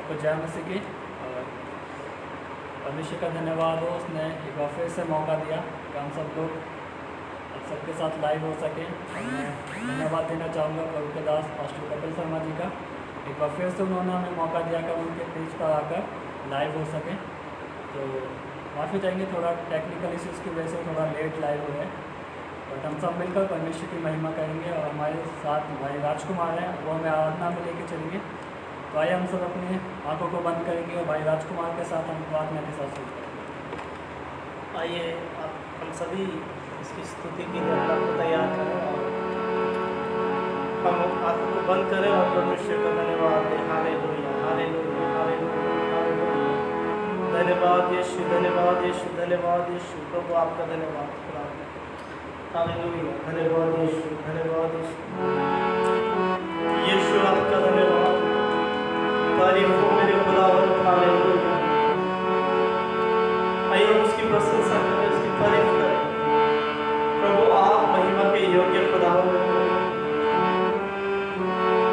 सबको जय मसीह की। और परमेश्वर का धन्यवाद हो, उसने एक बार फिर से मौका दिया कि हम सब लोग अब सबके साथ लाइव हो सकें। और मैं धन्यवाद देना चाहूँगा प्रभु के दास पास्टर कपिल शर्मा जी का। एक बार फिर से उन्होंने हमें मौका दिया कि उनके पेज पर आकर लाइव हो सकें। तो माफ़ी चाहेंगे, थोड़ा टेक्निकल इश्यूज़ की वजह से थोड़ा लेट लाइव हो गए, बट हम सब मिलकर परमेश्वर की महिमा करेंगे। और हमारे साथ भाई राजकुमार हैं, वो हमें आराधना में लेके चलेंगे। तो आइए हम सब अपनी आंखों को बंद करेंगे और भाई राजकुमार के साथ हम प्रार्थना के साथ शुरू करेंगे। आइए हम सभी इसकी स्तुति के लिए अल्लाह को तैयार करें और हम आंखों को बंद करें और परमेश्वर का धन्यवाद दें। Hallelujah, hallelujah, hallelujah, hallelujah. धन्यवाद यीशु, धन्यवाद यीशु, धन्यवाद यीशु। प्रभु आपका धन्यवाद खुदा। हालेलुया, धन्यवाद यीशु, धन्यवाद यीशु। यीशु आपका धन्यवाद। तारीफ हो मेरे खुदावंद। हालेलुया। आइए उसकी प्रशंसा करें, उसकी तारीफ करें। प्रभु आप महिमा के योग्य खुदावंद हो।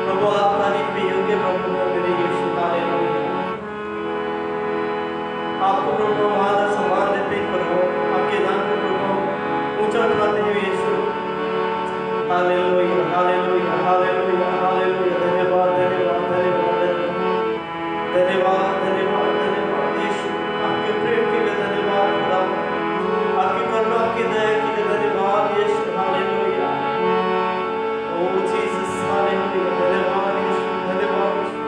प्रभु आप तारीफ के योग्य प्रभु हो मेरे यीशु। हालेलुया। आपको प्रभु आदर सम्मान देते हैं प्रभु, आपके नाम को प्रभु ऊंचा उठाते हैं Yeshu. Hallelujah, hallelujah, hallelujah, hallelujah. धन्यवाद, धन्यवाद, धन्यवाद, धन्यवाद, धन्यवाद, धन्यवाद यीशु। आपके प्रेम के लिए धन्यवाद खुदा, आपकी करुणा, आपकी दया के लिए धन्यवाद यीशु। हालेलुया। ओ जीसस, हालेलुया। धन्यवाद यीशु, धन्यवाद यीशु।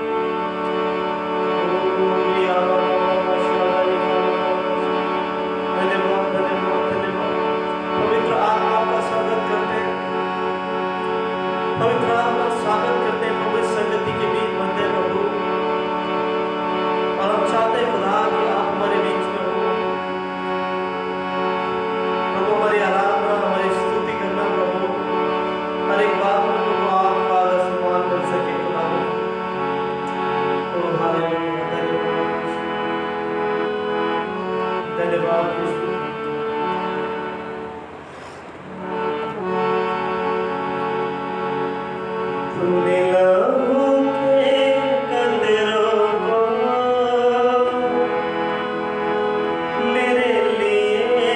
धन्यवाद, धन्यवाद, धन्यवाद। पवित्र आपका स्वागत करते हैं, पवित्र आपका स्वागत करते हैं प्रभु। संगति के बीच बनते प्रभु, और हम चाहते हैं खुदा कि आप हमारे बीच में हो प्रभु। हमारी आराधना, हमारी स्तुति करना प्रभु, हर एक बात में प्रभु आपका आदर सम्मान कर सके खुदा। ओ हालेलुया, धन्यवाद, धन्यवाद यीशु। तूने लहू के कंदरों को मेरे लिए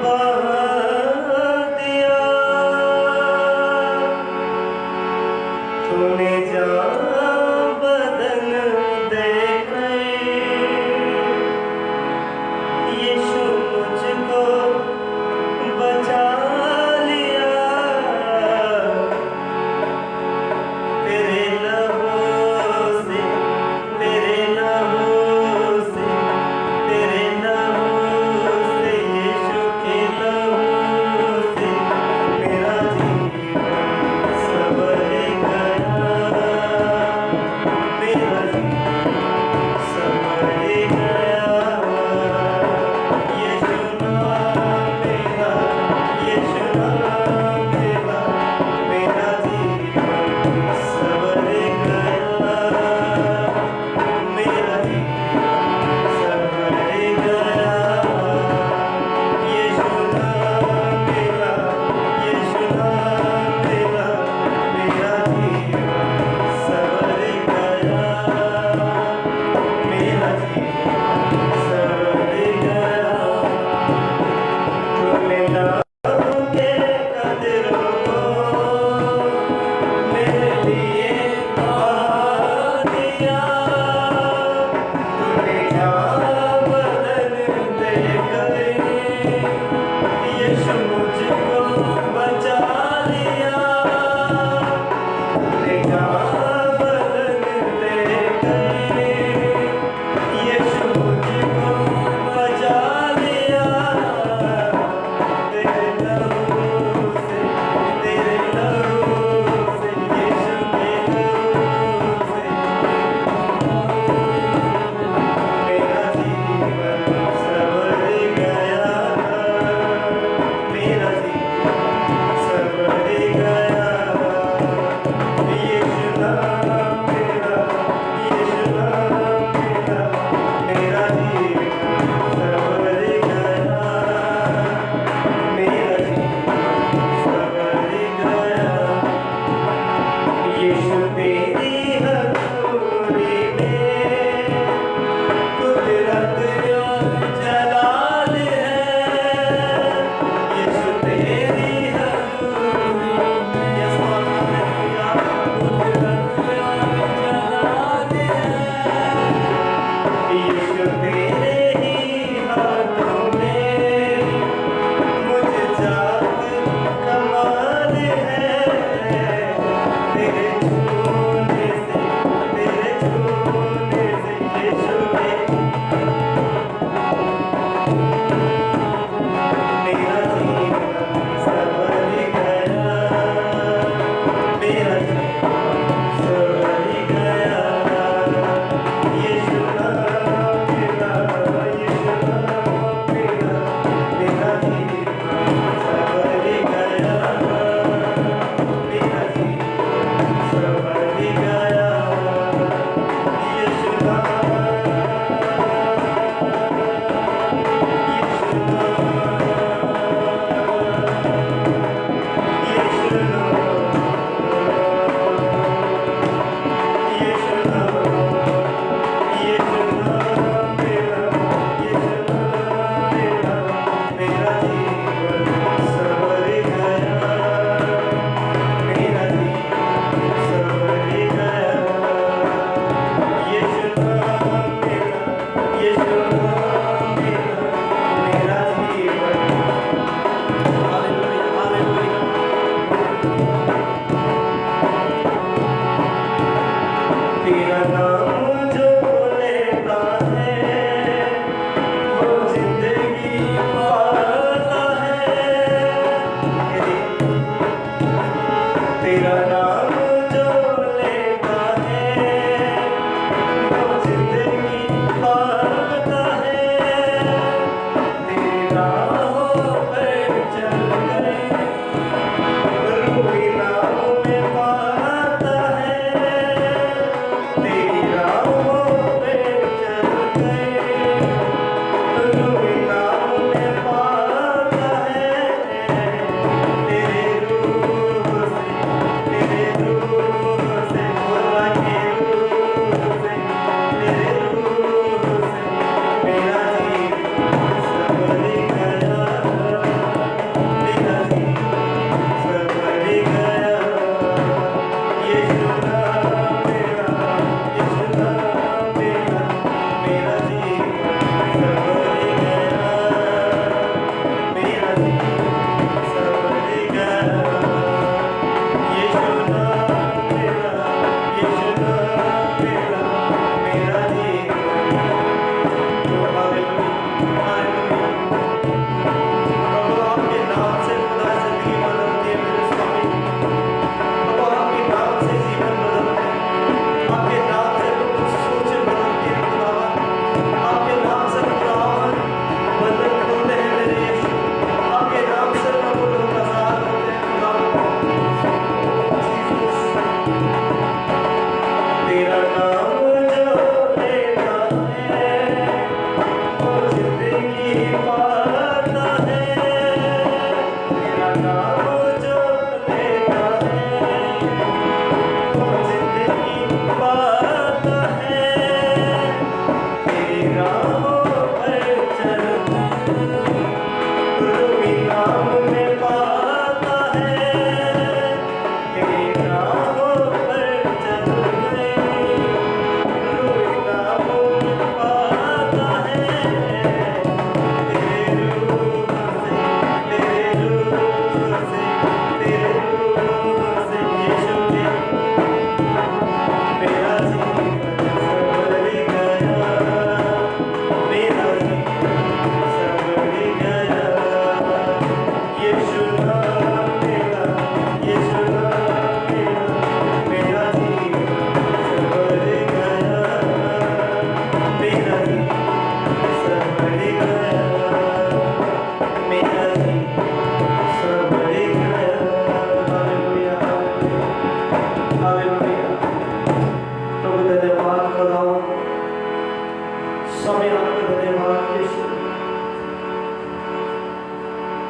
बहा दिया। तूने जान बदन देकर यीशु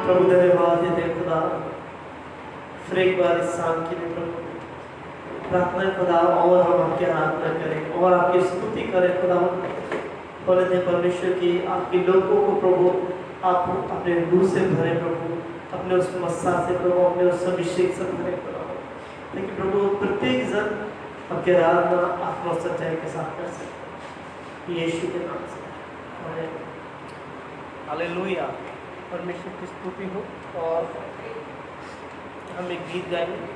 प्रभु धन्यवाद देते हैं खुदा, फिर एक बार इस शाम के लिए प्रभु प्रार्थना खुदा, और हम आपकी आराधना करें और आपकी स्तुति करें खुदा। बोले परमेश्वर की आपके लोगों को प्रभु आप अपने रूह से भरे प्रभु, अपने उस मस्सा से प्रभु, अपने उस अभिषेक से भरे प्रभु। लेकिन प्रभु प्रत्येक जन आपके आराधना आत्मा सच्चाई के साथ कर सकते, यीशु के नाम से। हालेलुया, परमेश्वर की स्तुति हो। और हम एक गीत गाएंगे।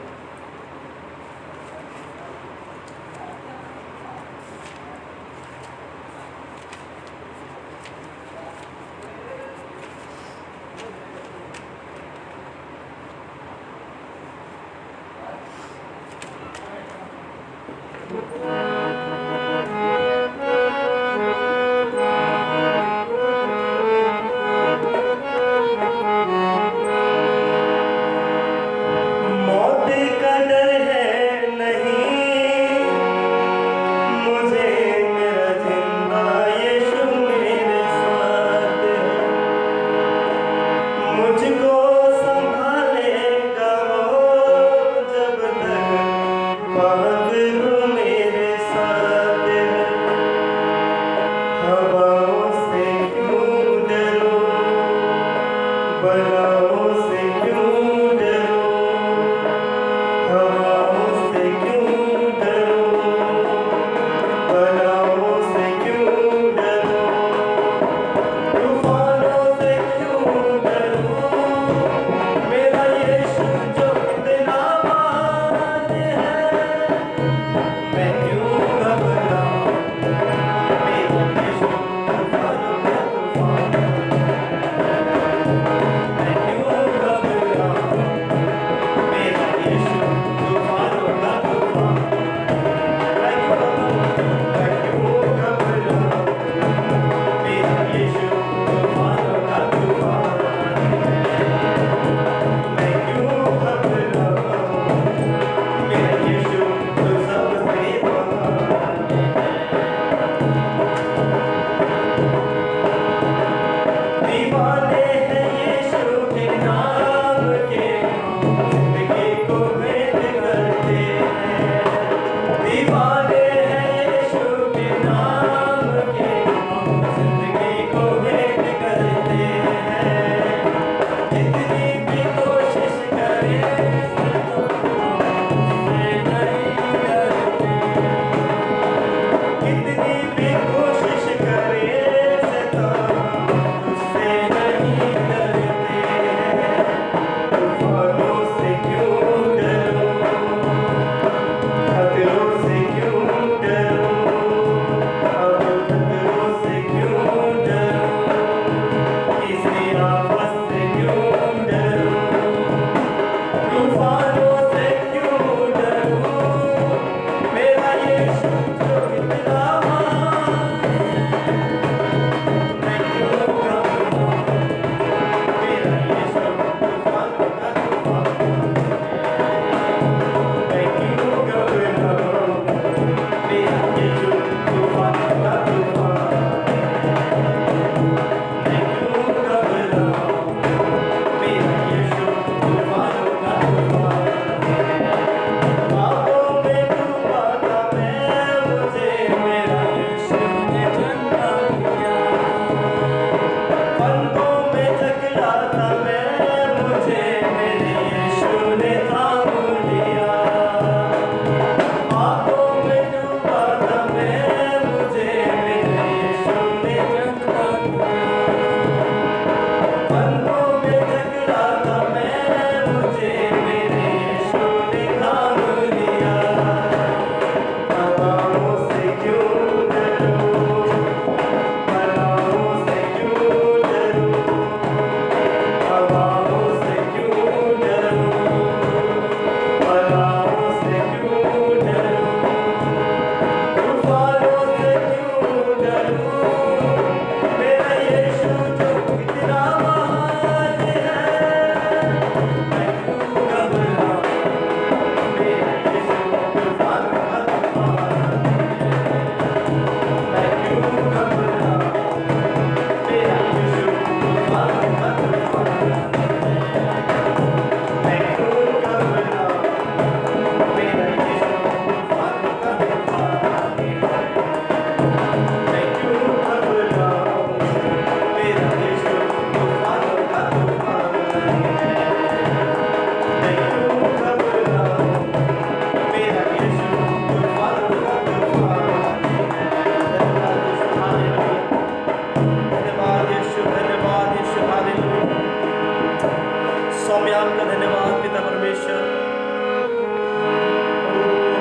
स्वामी आपका धन्यवाद पिता परमेश्वर।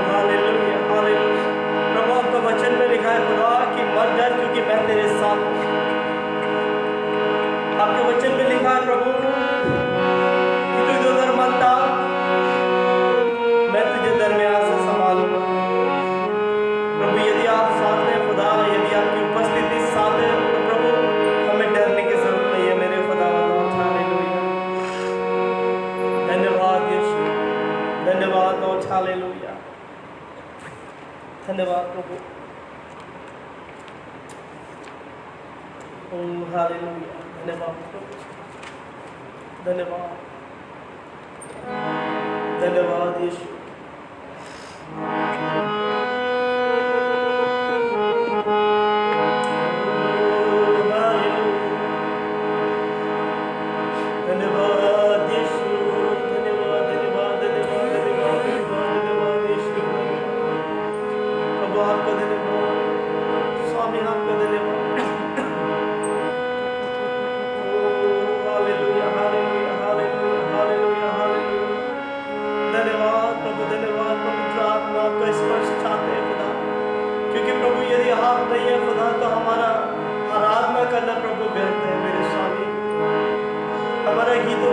Hallelujah hallelujah. प्रभु आपका वचन में लिखा है खुदा कि मत डर क्योंकि मैं तेरे साथ हूं। आपके वचन में लिखा है प्रभु कि तू इधर मत डाल, मैं तुझे दरमियान से संभालूंगा। प्रभु यदि आप साथ हैं खुदा, यदि आपकी उपस्थिति साथ है तो प्रभु हमें डरने की जरूरत नहीं है मेरे खुदा। हालेलुया। धन्यवाद यीशु, धन्यवाद लॉर्ड। हालेलुया। धन्यवाद प्रभु। हालेलुया। धन्यवाद प्रभु। धन्यवाद धन्यवाद यीशु। धन्यवाद यीशु। धन्यवाद धन्यवाद धन्यवाद धन्यवाद धन्यवाद धन्यवाद यीशु। प्रभु आपका धन्यवाद, स्वामी आपका धन्यवाद। Hallelujah hallelujah hallelujah hallelujah hallelujah. धन्यवाद प्रभु, धन्यवाद पवित्र आत्मा आपका स्पर्श चाहते हैं खुदा, क्योंकि प्रभु यदि आप नहीं है खुदा तो हमारा आराधना करना प्रभु व्यर्थ है मेरे स्वामी। हमारा गीतों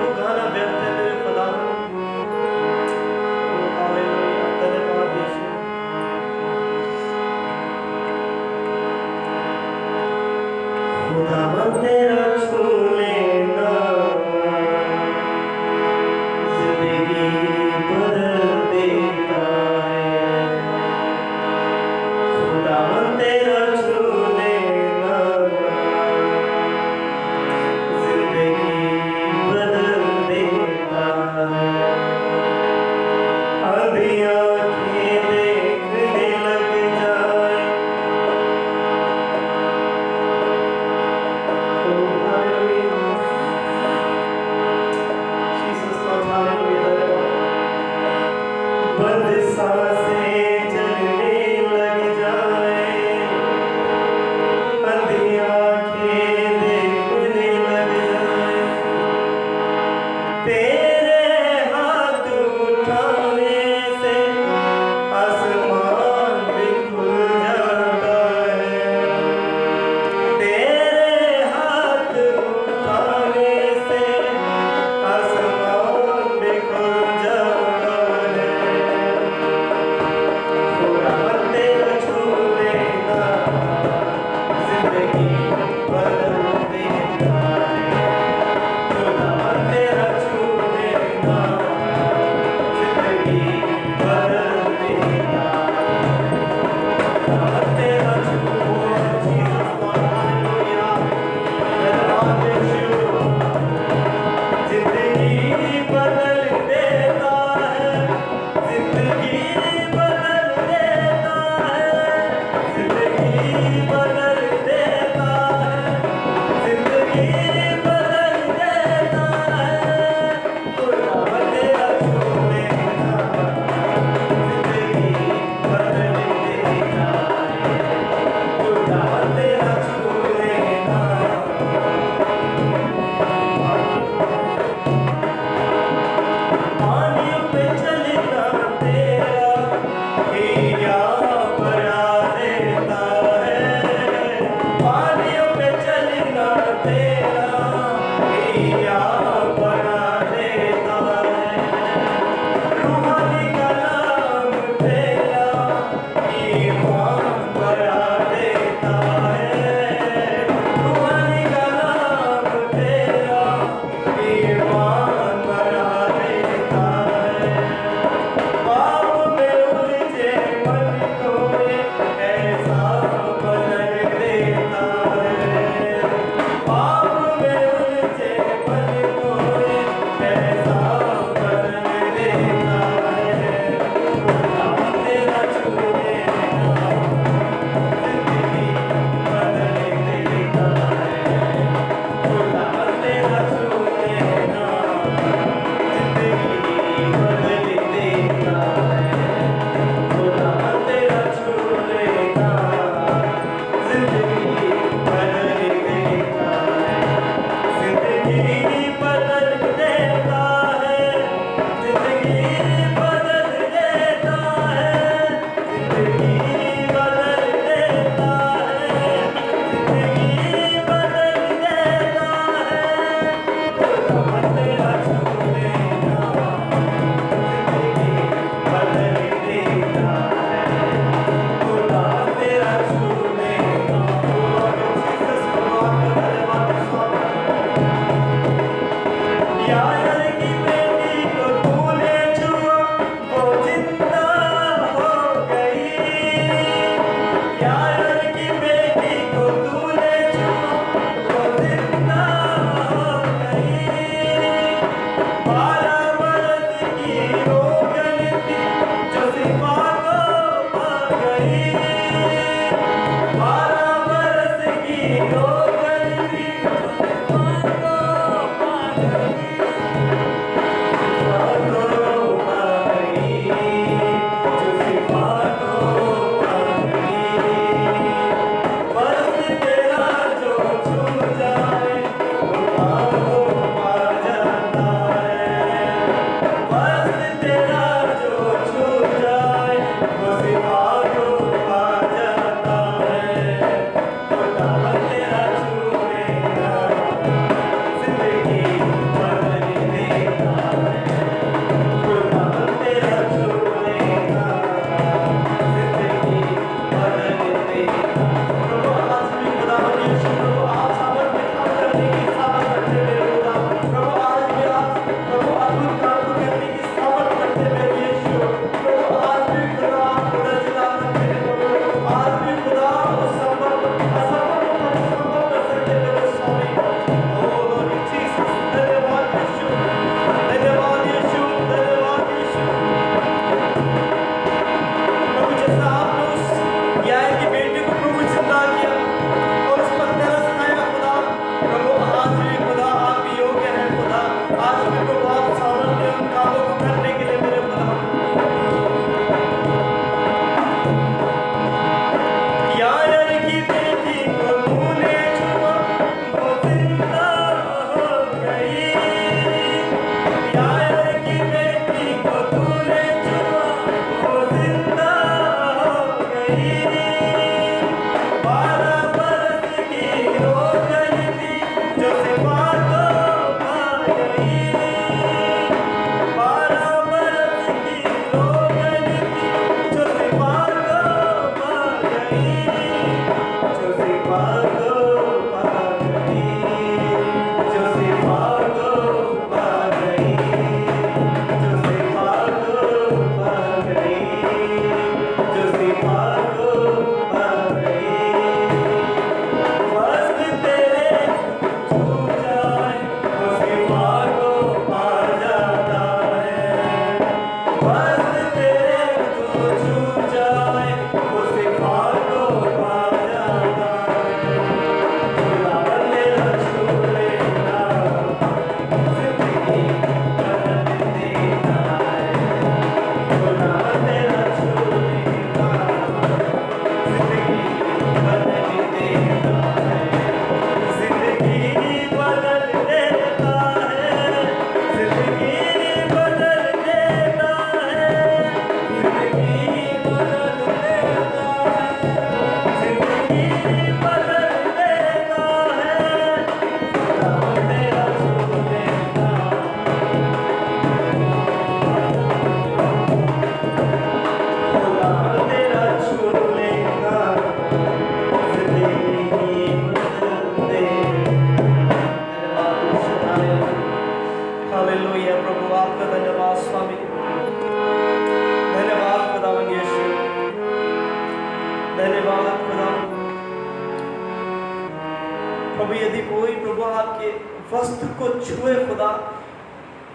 वस्त्र को छुए खुदा,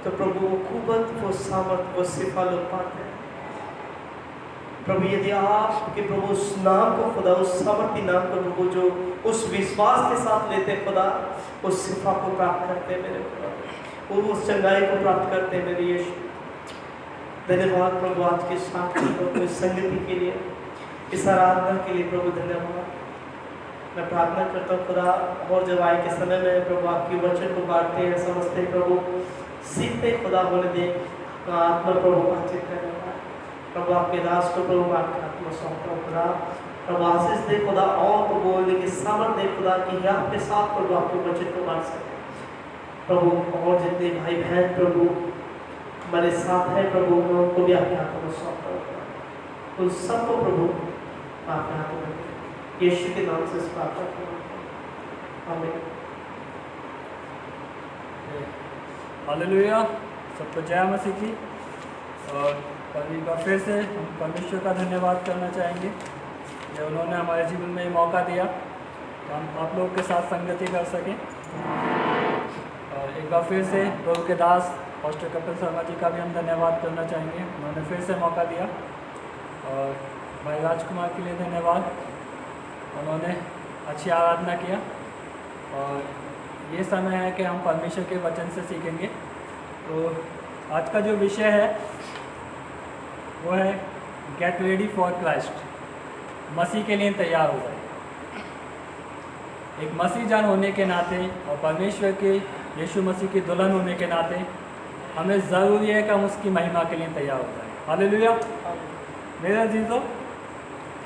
तो प्रभु वो कुवत, वो सामर्थ, वो शिफा लोग पाते हैं। प्रभु यदि आपके प्रभु उस नाम को खुदा, उस सामर्थी नाम को प्रभु जो उस विश्वास के साथ लेते खुदा, उस शिफा को प्राप्त करते मेरे खुदा, वो उस चंगाई को प्राप्त करते मेरे यीशु। धन्यवाद प्रभु आज के साथ प्रभु इस संगति के लिए, इस आराधना के लिए प्रभु धन्यवाद। मैं प्रार्थना करता हूँ खुदा, और जब आए के समय में प्रभु आपकी वचन को बांटते हैं, समझते प्रभु, सीखते खुदा होने दें, तो आत्मा प्रभु बातचीत करने प्रभु आपके दास को प्रभु आपके आत्मा सौंपता हूँ खुदा। प्रभु आशीष दे खुदा, और तो बोलने की सामर्थ दे खुदा कि आपके साथ प्रभु आपके वचन को बांट सके प्रभु। और जितने भाई बहन प्रभु हमारे साथ हैं प्रभु, उनको भी आपके हाथों में सौंपता हूँ। उन सबको प्रभु आपके हाथों में यीशु के नाम से इस प्रार्थना करता हूँ, आमीन। हालेलुया, सबको जय मसीह की। और एक बार फिर से हम परमेश्वर का धन्यवाद करना चाहेंगे कि उन्होंने हमारे जीवन में ये मौका दिया कि हम आप लोगों के साथ संगति कर सकें। और एक बार फिर से प्रभु के दास पास्टर कपिल शर्मा जी का भी हम धन्यवाद करना चाहेंगे, उन्होंने फिर से मौका दिया। और भाई राजकुमार के लिए धन्यवाद, उन्होंने अच्छी आराधना किया। और ये समय है कि हम परमेश्वर के वचन से सीखेंगे। तो आज का जो विषय है वो है गेट रेडी फॉर क्राइस्ट, मसीह के लिए तैयार हो जाए। एक मसीह जान होने के नाते और परमेश्वर के यीशु मसीह की दुल्हन होने के नाते हमें ज़रूरी है कि हम उसकी महिमा के लिए तैयार हो जाए। हालेलुया मेरे अजीजों,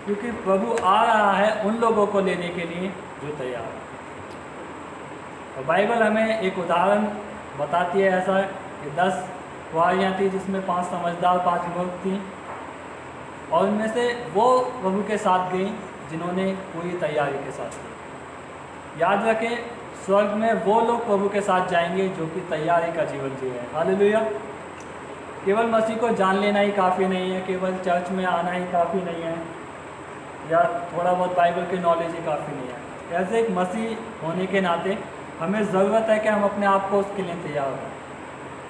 क्योंकि प्रभु आ रहा है उन लोगों को लेने के लिए जो तैयार है। और बाइबल हमें एक उदाहरण बताती है ऐसा कि 10 कुआरियाँ थी जिसमें 5 समझदार 5 मूर्ख थी, और उनमें से वो प्रभु के साथ गई जिन्होंने पूरी तैयारी के साथ की। याद रखें, स्वर्ग में वो लोग प्रभु के साथ जाएंगे जो कि तैयारी का जीवन जी है। हालेलुया। केवल मसीह को जान लेना ही काफ़ी नहीं है, केवल चर्च में आना ही काफ़ी नहीं है, या थोड़ा बहुत बाइबल की नॉलेज ही काफ़ी नहीं है। ऐसे एक मसीह होने के नाते हमें ज़रूरत है कि हम अपने आप को उसके लिए तैयार हों।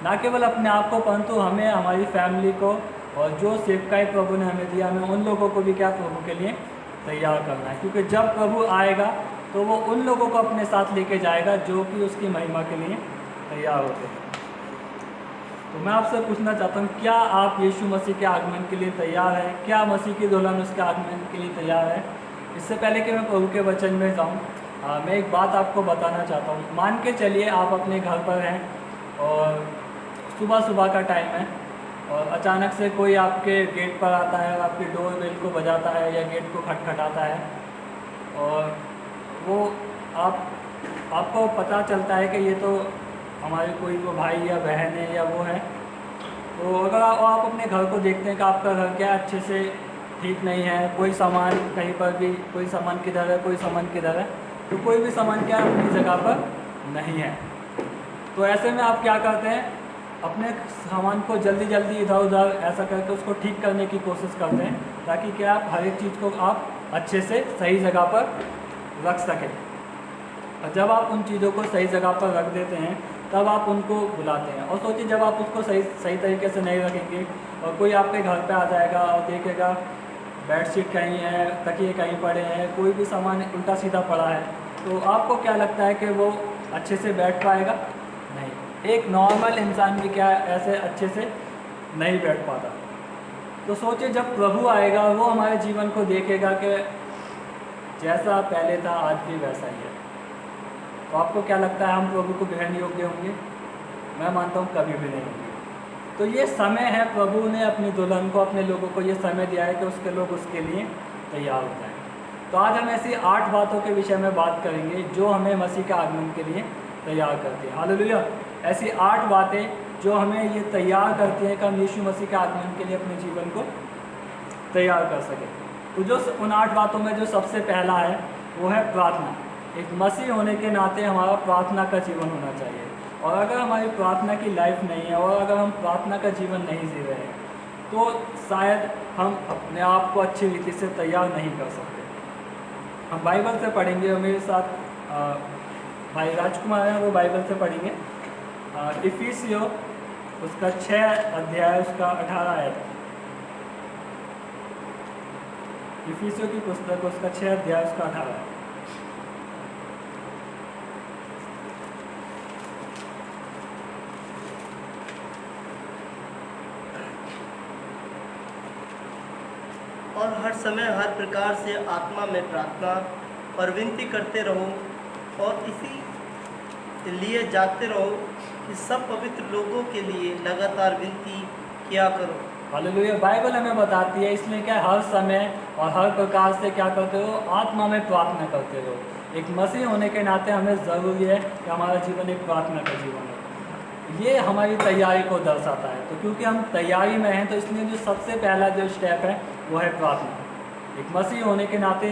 ना केवल अपने आप को, परंतु हमें हमारी फैमिली को और जो सेवकाई प्रभु ने हमें दिया, हमें उन लोगों को भी क्या प्रभु के लिए तैयार करना है। क्योंकि जब प्रभु आएगा तो वो उन लोगों को अपने साथ लेके जाएगा जो कि उसकी महिमा के लिए तैयार होते हैं। तो मैं आपसे पूछना चाहता हूँ, क्या आप यीशु मसीह के आगमन के लिए तैयार हैं? क्या मसीह की दुल्हन उसके आगमन के लिए तैयार है? इससे पहले कि मैं प्रभु के वचन में जाऊँ, मैं एक बात आपको बताना चाहता हूँ। मान के चलिए आप अपने घर पर हैं और सुबह का टाइम है, और अचानक से कोई आपके गेट पर आता है और आपकी डोर बेल को बजाता है या गेट को खटखटाता है, और वो आपको पता चलता है कि ये तो हमारे कोई वो भाई या बहन है या वो है। तो अगर आप अपने घर को देखते हैं कि आपका घर क्या अच्छे से ठीक नहीं है, कोई सामान कहीं पर भी, कोई सामान किधर है, कोई सामान किधर है, तो कोई भी सामान क्या अपनी जगह पर नहीं है। तो ऐसे में आप क्या करते हैं, अपने सामान को जल्दी इधर उधर ऐसा करके उसको ठीक करने की कोशिश करते हैं, ताकि क्या आप हर एक चीज़ को आप अच्छे से सही जगह पर रख सकें। और जब आप उन चीज़ों को सही जगह पर रख देते हैं तब आप उनको बुलाते हैं। और सोचिए, जब आप उसको सही तरीके से नहीं रखेंगे और कोई आपके घर पे आ जाएगा और देखेगा बेडशीट कहीं है, तकिए कहीं पड़े हैं, कोई भी सामान उल्टा सीधा पड़ा है, तो आपको क्या लगता है कि वो अच्छे से बैठ पाएगा? नहीं। एक नॉर्मल इंसान भी क्या ऐसे अच्छे से नहीं बैठ पाता। तो सोचिए, जब प्रभु आएगा वो हमारे जीवन को देखेगा कि जैसा पहले था आज भी वैसा ही है, तो आपको क्या लगता है हम प्रभु को ग्रहण योग्य होंगे? मैं मानता हूँ कभी भी नहीं होंगे। तो ये समय है, प्रभु ने अपनी दुल्हन को, अपने लोगों को ये समय दिया है कि उसके लोग उसके लिए तैयार हो जाएं। तो आज हम ऐसी 8 बातों के विषय में बात करेंगे जो हमें मसीह के आगमन के लिए तैयार करती हैं। हालेलुया। ऐसी 8 बातें जो हमें ये तैयार करती हैं कि हम यीशु मसीह के आगमन के लिए अपने जीवन को तैयार कर सकें। तो जो उन 8 बातों में जो सबसे पहला है वो है प्रार्थना। एक मसीह होने के नाते हमारा प्रार्थना का जीवन होना चाहिए, और अगर हमारी प्रार्थना की लाइफ नहीं है और अगर हम प्रार्थना का जीवन नहीं जी रहे हैं तो शायद हम अपने आप को अच्छी रीति से तैयार नहीं कर सकते। हम बाइबल से पढ़ेंगे और मेरे साथ भाई राजकुमार हैं वो बाइबल से पढ़ेंगे। इफिसियो उसका 6 अध्याय उसका 18 है। इफिसियो की पुस्तक उसका 6 अध्याय उसका 18 है। और हर समय हर प्रकार से आत्मा में प्रार्थना और विनती करते रहो और इसी लिए जागते रहो कि सब पवित्र लोगों के लिए लगातार विनती किया करो। हालेलुया। बाइबल हमें बताती है इसलिए क्या हर समय और हर प्रकार से क्या करते हो, आत्मा में प्रार्थना करते रहो। एक मसीह होने के नाते हमें ज़रूरी है कि हमारा जीवन एक प्रार्थना का जीवन हो। ये हमारी तैयारी को दर्शाता है। तो क्योंकि हम तैयारी में हैं तो इसलिए जो सबसे पहला जो स्टेप है वो है प्रार्थना। एक मसीह होने के नाते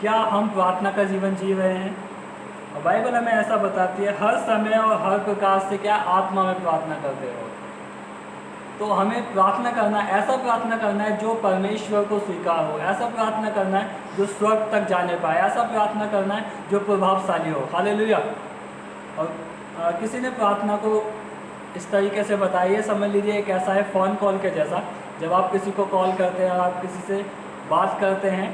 क्या हम प्रार्थना का जीवन जी रहे हैं? और बाइबल हमें ऐसा बताती है हर समय और हर प्रकार से क्या आत्मा में प्रार्थना करते रहो। तो हमें प्रार्थना करना, ऐसा प्रार्थना करना है जो परमेश्वर को स्वीकार हो, ऐसा प्रार्थना करना है जो स्वर्ग तक जाने पाए, ऐसा प्रार्थना करना है जो प्रभावशाली हो। हालेलुया। और किसी ने प्रार्थना को इस तरीके से बताया, ये समझ लीजिए एक ऐसा है फ़ोन कॉल के जैसा। जब आप किसी को कॉल करते हैं और आप किसी से बात करते हैं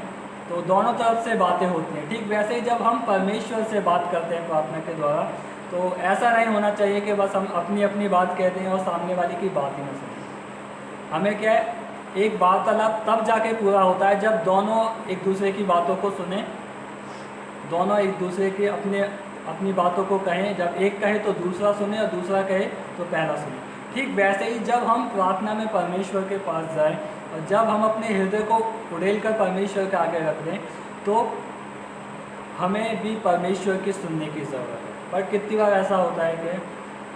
तो दोनों तरफ से बातें होती हैं। ठीक वैसे ही जब हम परमेश्वर से बात करते हैं प्रार्थना के द्वारा, तो ऐसा नहीं होना चाहिए कि बस हम अपनी अपनी बात कहते हैं और सामने वाले की बात ही ना सुनें। हमें क्या है, एक वार्तालाप तब जाके पूरा होता है जब दोनों एक दूसरे की बातों को सुने, दोनों एक दूसरे की अपनी बातों को कहें। जब एक कहे तो दूसरा सुने और दूसरा कहे तो पहला सुने। ठीक वैसे ही जब हम प्रार्थना में परमेश्वर के पास जाएं और जब हम अपने हृदय को उड़ेल कर परमेश्वर के आगे रख दें तो हमें भी परमेश्वर की सुनने की ज़रूरत है। पर कितनी बार ऐसा होता है कि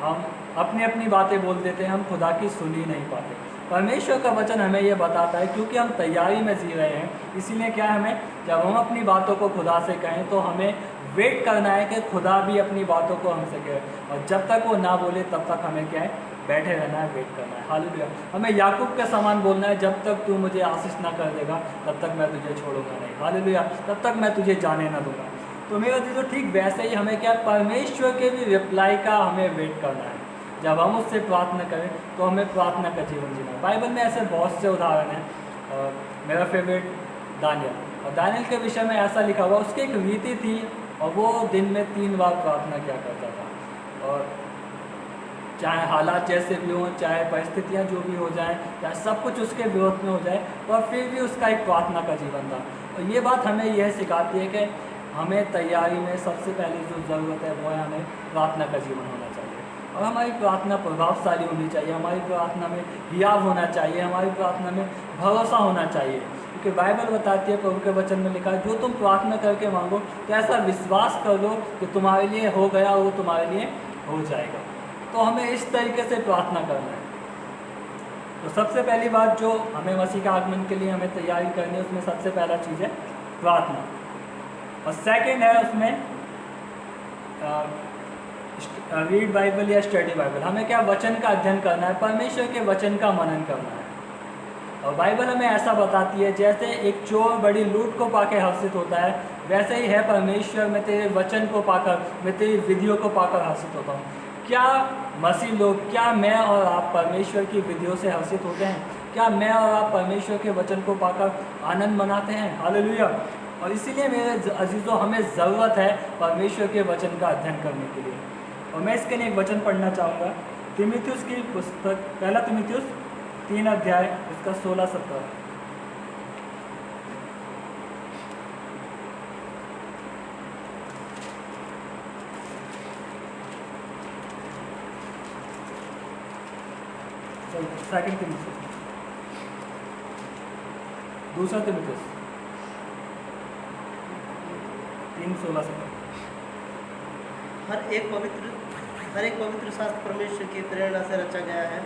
हम अपनी अपनी बातें बोल देते हैं, हम खुदा की सुन ही नहीं पाते। परमेश्वर का वचन हमें ये बताता है क्योंकि हम तैयारी में जी रहे हैं, इसीलिए क्या हमें जब हम अपनी बातों को खुदा से कहें तो हमें वेट करना है कि खुदा भी अपनी बातों को हमसे कहे। और जब तक वो ना बोले तब तक हमें क्या है, बैठे रहना है, वेट करना है। हालेलुया। हमें याकूब के समान बोलना है, जब तक तू मुझे आशीष ना कर देगा तब तक मैं तुझे छोड़ूंगा नहीं। हालेलुया। तब तक मैं तुझे जाने ना दूंगा। तो मेरा चीज़ ठीक वैसे ही हमें क्या, परमेश्वर के भी रिप्लाई का हमें वेट करना है। जब हम उससे प्रार्थना करें तो हमें प्रार्थना का जीवन जीना है। बाइबल में ऐसे बहुत से उदाहरण हैं। और मेरा फेवरेट दानियल, और दानियल के विषय में ऐसा लिखा हुआ, उसकी एक रीति थी और वो दिन में 3 बार प्रार्थना किया करता था। और चाहे हालात जैसे भी हों, चाहे परिस्थितियाँ जो भी हो जाएं, चाहे सब कुछ उसके विरोध में हो जाए, और फिर भी उसका एक प्रार्थना का जीवन था। और ये बात हमें यह सिखाती है कि हमें तैयारी में सबसे पहले जो ज़रूरत है वो है हमें प्रार्थना का जीवन होना चाहिए। और हमारी प्रार्थना प्रभावशाली होनी चाहिए, हमारी प्रार्थना में हियाव होना चाहिए, हमारी प्रार्थना में भरोसा होना चाहिए। क्योंकि बाइबल बताती है, प्रभु के वचन में लिखा है, जो तुम प्रार्थना करके मांगो तो ऐसा विश्वास कर लो कि तुम्हारे लिए हो गया, वो तुम्हारे लिए हो जाएगा। तो हमें इस तरीके से प्रार्थना करना है। तो सबसे पहली बात जो हमें मसीह के आगमन के लिए हमें तैयारी करनी है, उसमें सबसे पहला चीज़ है प्रार्थना। और सेकंड है उसमें रीड बाइबल या स्टडी बाइबल। हमें क्या, वचन का अध्ययन करना है, परमेश्वर के वचन का मनन करना है। और बाइबल हमें ऐसा बताती है, जैसे एक चोर बड़ी लूट को पाकर हर्षित होता है, वैसे ही है परमेश्वर, मैं तेरे वचन को पाकर, मैं तेरी विधियों को पाकर हर्षित होता हूँ। क्या मसीह लोग, क्या मैं और आप परमेश्वर की विधियों से हर्षित होते हैं? क्या मैं और आप परमेश्वर के वचन को पाकर आनंद मनाते हैं? हालेलुया। और इसीलिए मेरे अजीज़ों, हमें ज़रूरत है परमेश्वर के वचन का अध्ययन करने के लिए। और मैं इसके लिए एक वचन पढ़ना चाहूँगा, तीमुथियुस की पुस्तक, पहला तीमुथियुस 3 अध्याय इसका 16-17। सेकंड तीमुथियुस, दूसरा तीमुथियुस 3:16-17। हर एक पवित्र शास्त्र परमेश्वर की प्रेरणा से रचा गया है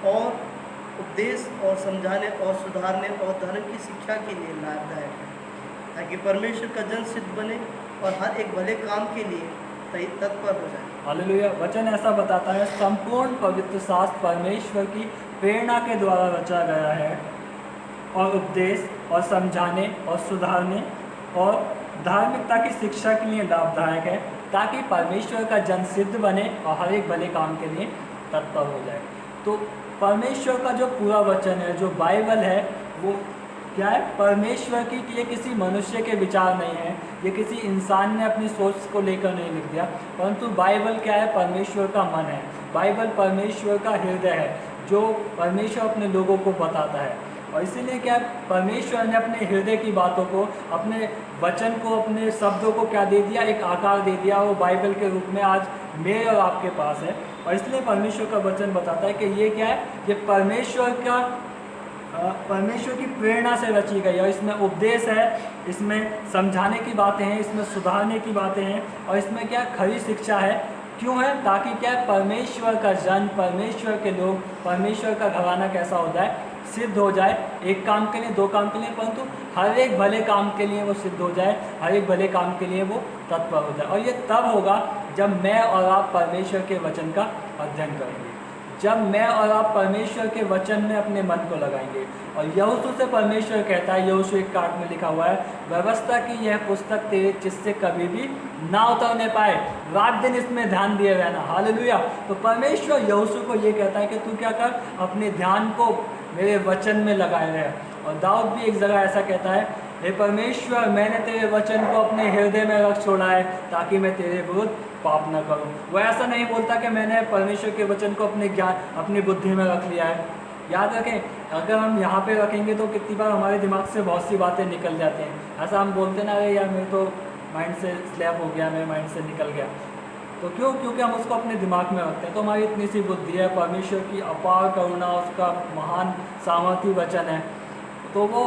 और उपदेश और समझाने और सुधारने और धर्म की शिक्षा के लिए लाभदायक है, ताकि परमेश्वर का जन सिद्ध बने और हर एक भले काम के लिए तत्पर हो जाए। हालेलुया। वचन ऐसा बताता है, संपूर्ण पवित्र शास्त्र परमेश्वर की प्रेरणा के द्वारा रचा गया है और उपदेश और समझाने और सुधारने और धार्मिकता की शिक्षा के लिए लाभदायक है, ताकि परमेश्वर का जन सिद्ध बने और हर एक भले काम के लिए तत्पर हो जाए। तो परमेश्वर का जो पूरा वचन है, जो बाइबल है, वो क्या है? परमेश्वर की, ये किसी मनुष्य के विचार नहीं है, ये किसी इंसान ने अपनी सोच को लेकर नहीं लिख दिया, परंतु बाइबल क्या है? परमेश्वर का मन है। बाइबल परमेश्वर का हृदय है, जो परमेश्वर अपने लोगों को बताता है। और इसीलिए क्या है? परमेश्वर ने अपने हृदय की बातों को, अपने वचन को, अपने शब्दों को क्या दे दिया? एक आकार दे दिया। वो बाइबल के रूप में आज मेरे और आपके पास है। और इसलिए परमेश्वर का वचन बताता है कि ये क्या है? ये परमेश्वर की प्रेरणा से रची गई है। और इसमें उपदेश है, इसमें समझाने की बातें हैं, इसमें सुधारने की बातें हैं, और इसमें क्या खरी शिक्षा है। क्यों है? ताकि क्या है? परमेश्वर का जन, परमेश्वर के लोग, परमेश्वर का घराना कैसा हो जाए? सिद्ध हो जाए। एक काम के लिए, दो काम के लिए, परंतु हर एक भले काम के लिए वो सिद्ध हो जाए, हर एक भले काम के लिए वो तत्पर हो जाए। और ये तब होगा जब मैं और आप परमेश्वर के वचन का अध्ययन करेंगे, जब मैं और आप परमेश्वर के वचन में अपने मन को लगाएंगे। और यहोशू से परमेश्वर कहता है, यहोशू 1:8 में लिखा हुआ है, व्यवस्था की यह पुस्तक तेरे चित्त से कभी भी ना उतरने पाए, रात दिन इसमें ध्यान दिए रहना। हालेलुया। तो परमेश्वर यहोशू को ये कहता है कि तू क्या कर? अपने ध्यान को मेरे वचन में लगाए रहे। और दाऊद भी एक जगह ऐसा कहता है, हे परमेश्वर, मैंने तेरे वचन को अपने हृदय में रख छोड़ा है, ताकि मैं तेरे विरुद्ध पाप न करूं। वो ऐसा नहीं बोलता कि मैंने परमेश्वर के वचन को अपने ज्ञान, अपनी बुद्धि में रख लिया है। याद रखें, अगर हम यहाँ पे रखेंगे तो कितनी बार हमारे दिमाग से बहुत सी बातें निकल जाती हैं। ऐसा हम बोलते ना, अरे यार मेरे तो माइंड से स्लैप हो गया, मेरे माइंड से निकल गया। तो क्यों? क्योंकि हम उसको अपने दिमाग में रखते हैं। तो हमारी इतनी सी बुद्धि है, परमेश्वर की अपार करुणा, उसका महान सामर्थी वचन है, तो वो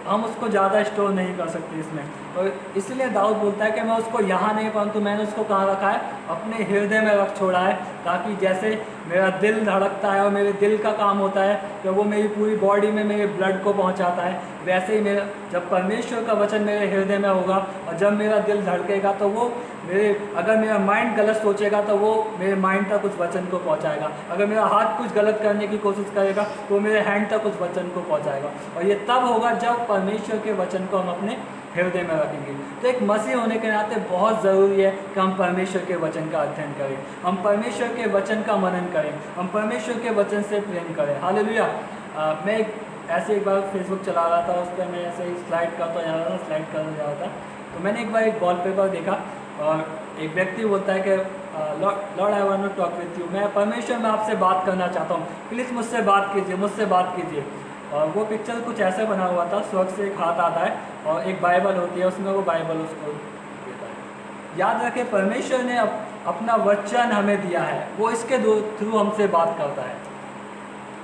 हम उसको ज़्यादा स्टोर नहीं कर सकते इसमें। और इसलिए दाऊद बोलता है कि मैं उसको यहाँ नहीं, परंतु मैंने उसको कहाँ रखा है? अपने हृदय में रख छोड़ा है, ताकि जैसे मेरा दिल धड़कता है और मेरे दिल का काम होता है कि वो मेरी पूरी बॉडी में मेरे ब्लड को पहुँचाता है, वैसे ही मेरा, जब परमेश्वर का वचन मेरे हृदय में होगा और जब मेरा दिल धड़केगा, तो वो अगर मेरा माइंड गलत सोचेगा तो वो मेरे माइंड तक उस वचन को पहुंचाएगा। अगर मेरा हाथ कुछ गलत करने की कोशिश करेगा तो मेरे हैंड तक उस वचन को पहुंचाएगा। और ये तब होगा जब परमेश्वर के वचन को हम अपने हृदय में रखेंगे। तो एक मसीह होने के नाते बहुत ज़रूरी है कि हम परमेश्वर के वचन का अध्ययन करें, हम परमेश्वर के वचन का मनन करें, हम परमेश्वर के वचन से प्रेम करें। हालेलुया। मैं एक बार फेसबुक चला रहा था, उस पर मैं ऐसे ही स्लाइड करता जा रहा था, स्लाइड करता जा रहा था, तो मैंने एक बार एक वॉलपेपर देखा और एक व्यक्ति बोलता है कि lord I want to talk with you, मैं परमेश्वर में आपसे बात करना चाहता हूँ, प्लीज़ मुझसे बात कीजिए, मुझसे बात कीजिए। और वो पिक्चर कुछ ऐसे बना हुआ था, स्वर्ग से एक हाथ आता है और एक बाइबल होती है, उसमें वो बाइबल उसको देता है। याद रखें, परमेश्वर ने अपना वचन हमें दिया है, वो इसके थ्रू हमसे बात करता है।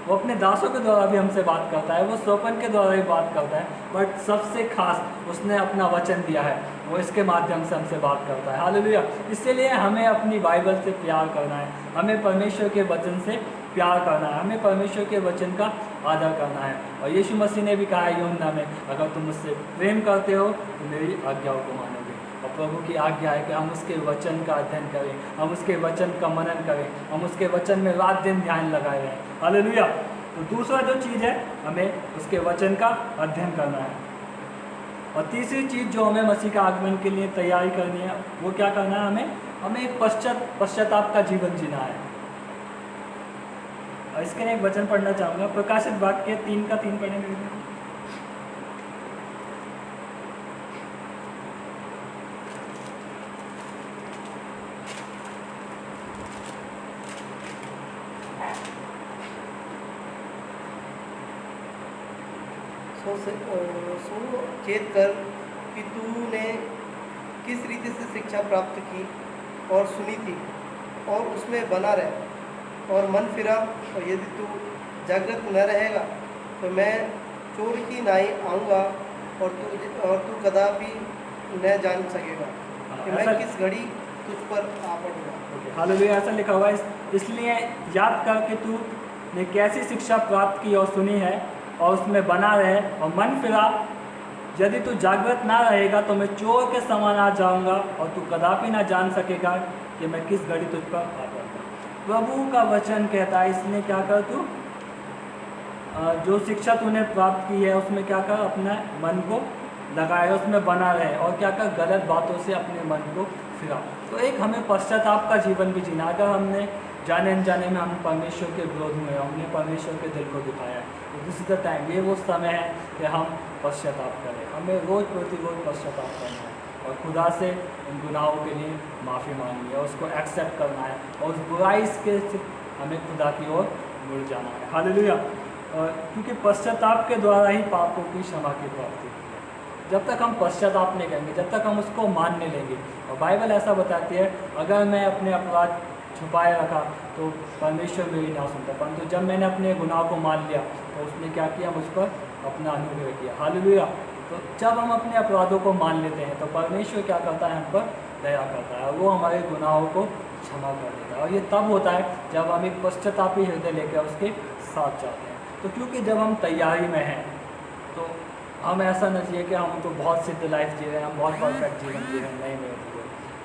वो अपने दासों के द्वारा भी हमसे बात करता है, वो स्वपन के द्वारा भी बात करता है, बट सबसे खास उसने अपना वचन दिया है, वो इसके माध्यम से हमसे बात करता है। हालेलुया। इसलिए हमें अपनी बाइबल से प्यार करना है, हमें परमेश्वर के वचन से प्यार करना है, हमें परमेश्वर के वचन का आदर करना है। और यीशु मसीह ने भी कहा है यूहन्ना में, अगर तुम मुझसे प्रेम करते हो तो मेरी आज्ञाओं को मानोगे। और प्रभु की आज्ञा है कि हम उसके वचन का अध्ययन करें, हम उसके वचन का मनन करें, हम उसके वचन में रात दिन ध्यान लगाए रहें। हालेलुया। तो दूसरा जो चीज़ है, हमें उसके वचन का अध्ययन करना है। और तीसरी चीज़ जो हमें मसीह का आगमन के लिए तैयारी करनी है, वो क्या करना है? हमें एक पश्चाताप का जीवन जीना है। और इसके लिए एक वचन पढ़ना चाहूँगा, प्रकाशित वाक्य 3:3 पढ़ेंगे। सो चेत कर कि तूने किस रीति से शिक्षा प्राप्त की और सुनी थी, और उसमें बना रह और मन फिरा। और यदि तू जागृत न रहेगा तो मैं चोर की नाई आऊँगा और तू कदापि न जान सकेगा कि मैं किस घड़ी तुझ पर आ पड़ूंगा। हालेलुया। ऐसा लिखा हुआ है, इसलिए याद कर कि तू ने कैसी शिक्षा प्राप्त की और सुनी है और उसमें बना रहे और मन फिरा। यदि तू जागृत ना रहेगा तो मैं चोर के समान आ जाऊंगा और तू कदापि ना जान सकेगा कि मैं किस घड़ी तुझ पर आ जाऊंगा। प्रभु का वचन कहता है, इसलिए क्या कर, तू जो शिक्षा तूने प्राप्त की है उसमें क्या कर, अपना मन को लगाए, उसमें बना रहे और क्या कर, गलत बातों से अपने मन को फिरा। तो एक हमें पश्चाताप का जीवन भी जीना। अगर हमने जाने अनजाने में हम परमेश्वर के विरोध में हमने परमेश्वर के दिल को दिखाया है, तो दिस इज़ द टाइम, ये वो समय है कि हम पश्चाताप करें। हमें रोज़ प्रतिरोज पश्चाताप करना है और खुदा से उन गुनाहों के लिए माफ़ी मांगनी है, उसको एक्सेप्ट करना है और उस बुराई के से हमें खुदा की ओर मुड़ जाना है। हालेलुया। और क्योंकि पश्चाताप के द्वारा ही पापों की क्षमा की प्राप्ति होती है। जब तक हम पश्चाताप नहीं करेंगे, जब तक हम उसको मान नहीं लेंगे, और बाइबल ऐसा बताती है अगर मैं अपने अपराध छुपाए रखा तो परमेश्वर मेरी ना सुनता, परंतु जब मैंने अपने गुनाह को मान लिया तो उसने क्या किया, मुझ पर अपना अनुग्रह किया। हालेलुया। तो जब हम अपने अपराधों को मान लेते हैं तो परमेश्वर क्या करता है, हम पर दया करता है, वो हमारे गुनाहों को क्षमा कर देता है। और ये तब होता है जब हम एक पश्चातापी हृदय लेकर उसके साथ जाते हैं। तो क्योंकि जब हम तैयारी में हैं तो हम ऐसा न चाहिए कि हम तो बहुत सिद्ध लाइफ जी रहे हैं, हम बहुत परफेक्ट जीवन जी रहे हैं। नहीं,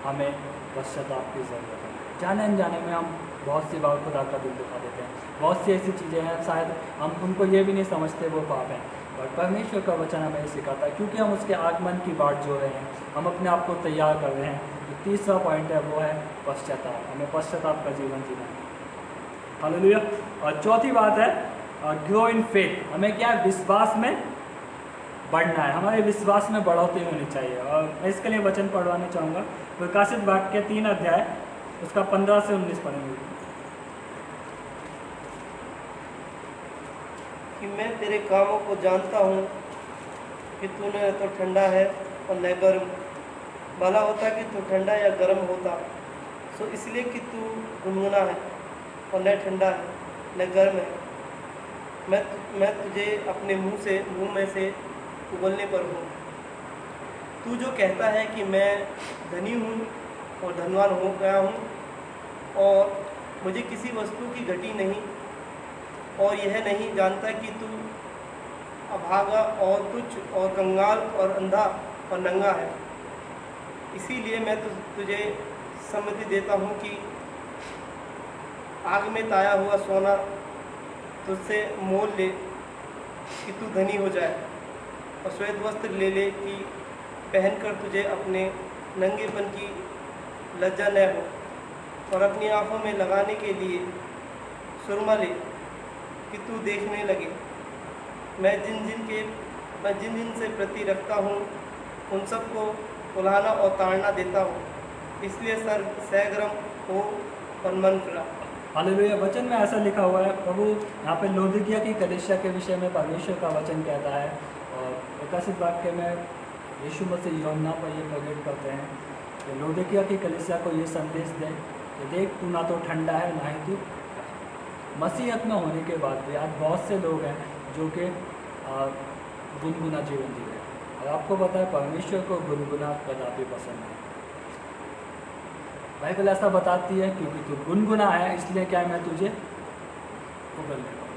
हमें पश्चाताप की ज़रूरत है। जाने अनजाने में हम बहुत सी बार खुदा का दिल दिखा देते हैं। बहुत सी ऐसी चीज़ें हैं शायद हम उनको ये भी नहीं समझते वो पाप हैं, और परमेश्वर का वचन हमें सिखाता है क्योंकि हम उसके आगमन की बाट जो रहे हैं, हम अपने आप को तैयार कर रहे हैं। तो तीसरा पॉइंट है वो है पश्चाताप। हमें पश्चाताप का जीवन जीना है। हालेलुया। और चौथी बात है ग्रो इन फेथ। हमें क्या है, विश्वास में बढ़ना है, हमारे विश्वास में बढ़ोतरी होनी चाहिए। और मैं इसके लिए वचन पढ़वाना चाहूँगा प्रकाशित वाक्य 3 अध्याय उसका 15 से 19 पढ़ेंगे। कि मैं तेरे कामों को जानता हूँ कि तू न तो ठंडा है और न गर्म। भला होता कि तू ठंडा या गर्म होता, सो इसलिए कि तू गुनगुना है और न ठंडा है न गर्म है, मैं तुझे अपने मुंह में से उगलने पर हूँ। तू जो कहता है कि मैं धनी हूँ और धनवान हो गया हूँ और मुझे किसी वस्तु की घटी नहीं, और यह नहीं जानता कि तू अभागा और तुच्छ और कंगाल और अंधा और नंगा है, इसीलिए मैं तुझे सम्मति देता हूँ कि आग में ताया हुआ सोना तुझसे मोल ले कि तू धनी हो जाए, और श्वेत वस्त्र ले कि पहनकर तुझे अपने नंगेपन की लज्जा न हो, और अपनी आँखों में लगाने के लिए सुरमा ले कि तू देखने लगे। मैं जिन जिन से प्रति रखता हूँ उन सबको उलाहना और ताड़ना देता हूँ, इसलिए सर सहगर्म हो और मन फिरा। हालेलुया। वचन में ऐसा लिखा हुआ है, प्रभु यहाँ पे लौदीकिया की कलीसिया के विषय में परमेश्वर का वचन कहता है, और प्रकाशित वाक्य में यीशु मसीह यूहन्ना पर ये प्रकट करते हैं कि लौदीकिया की कलीसिया को ये संदेश दें कि देख तू ना तो ठंडा है ना ही तू। मसीहत में होने के बाद भी आज बहुत से लोग हैं जो कि गुनगुना जीवन जी रहे हैं, और आपको पता है परमेश्वर को गुनगुना कदापि पसंद है। बाइबल ऐसा बताती है क्योंकि तू गुनगुना है इसलिए क्या मैं तुझे उगलने दूँ।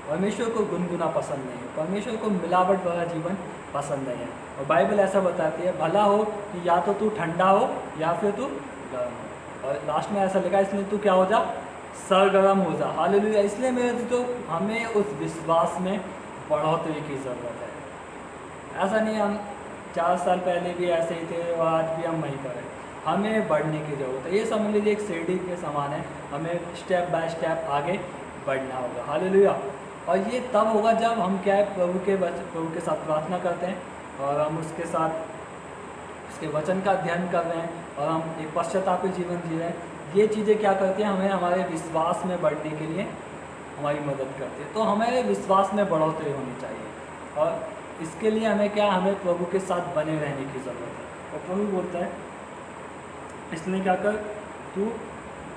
परमेश्वर को गुनगुना पसंद नहीं है, परमेश्वर को मिलावट वाला जीवन पसंद नहीं है। और बाइबल ऐसा बताती है भला हो कि या तो तू ठंडा हो या फिर तू गर्म हो, और लास्ट में ऐसा लिखा इसलिए तू क्या हो जा, सरगर्म हो जा। हालेलुया। इसलिए मेरे तो हमें उस विश्वास में बढ़ोतरी की ज़रूरत है। ऐसा नहीं हम 4 साल पहले भी ऐसे ही थे और आज भी हम वही करें, हमें बढ़ने की ज़रूरत है। ये समझ लीजिए एक सीढ़ी के समान है, हमें स्टेप बाय स्टेप आगे बढ़ना होगा। हालेलुया। और ये तब होगा जब हम क्या है प्रभु के साथ प्रार्थना करते हैं और हम उसके साथ उसके वचन का अध्ययन कर रहे हैं और हम एक पश्चातापी जीवन जी रहे हैं। ये चीज़ें क्या करती हैं, हमें हमारे विश्वास में बढ़ने के लिए हमारी मदद करती है। तो हमें विश्वास में बढ़ोतरी होनी चाहिए, और इसके लिए हमें क्या, हमें प्रभु के साथ बने रहने की ज़रूरत है। और प्रभु बोलता है इसलिए क्या कर, तू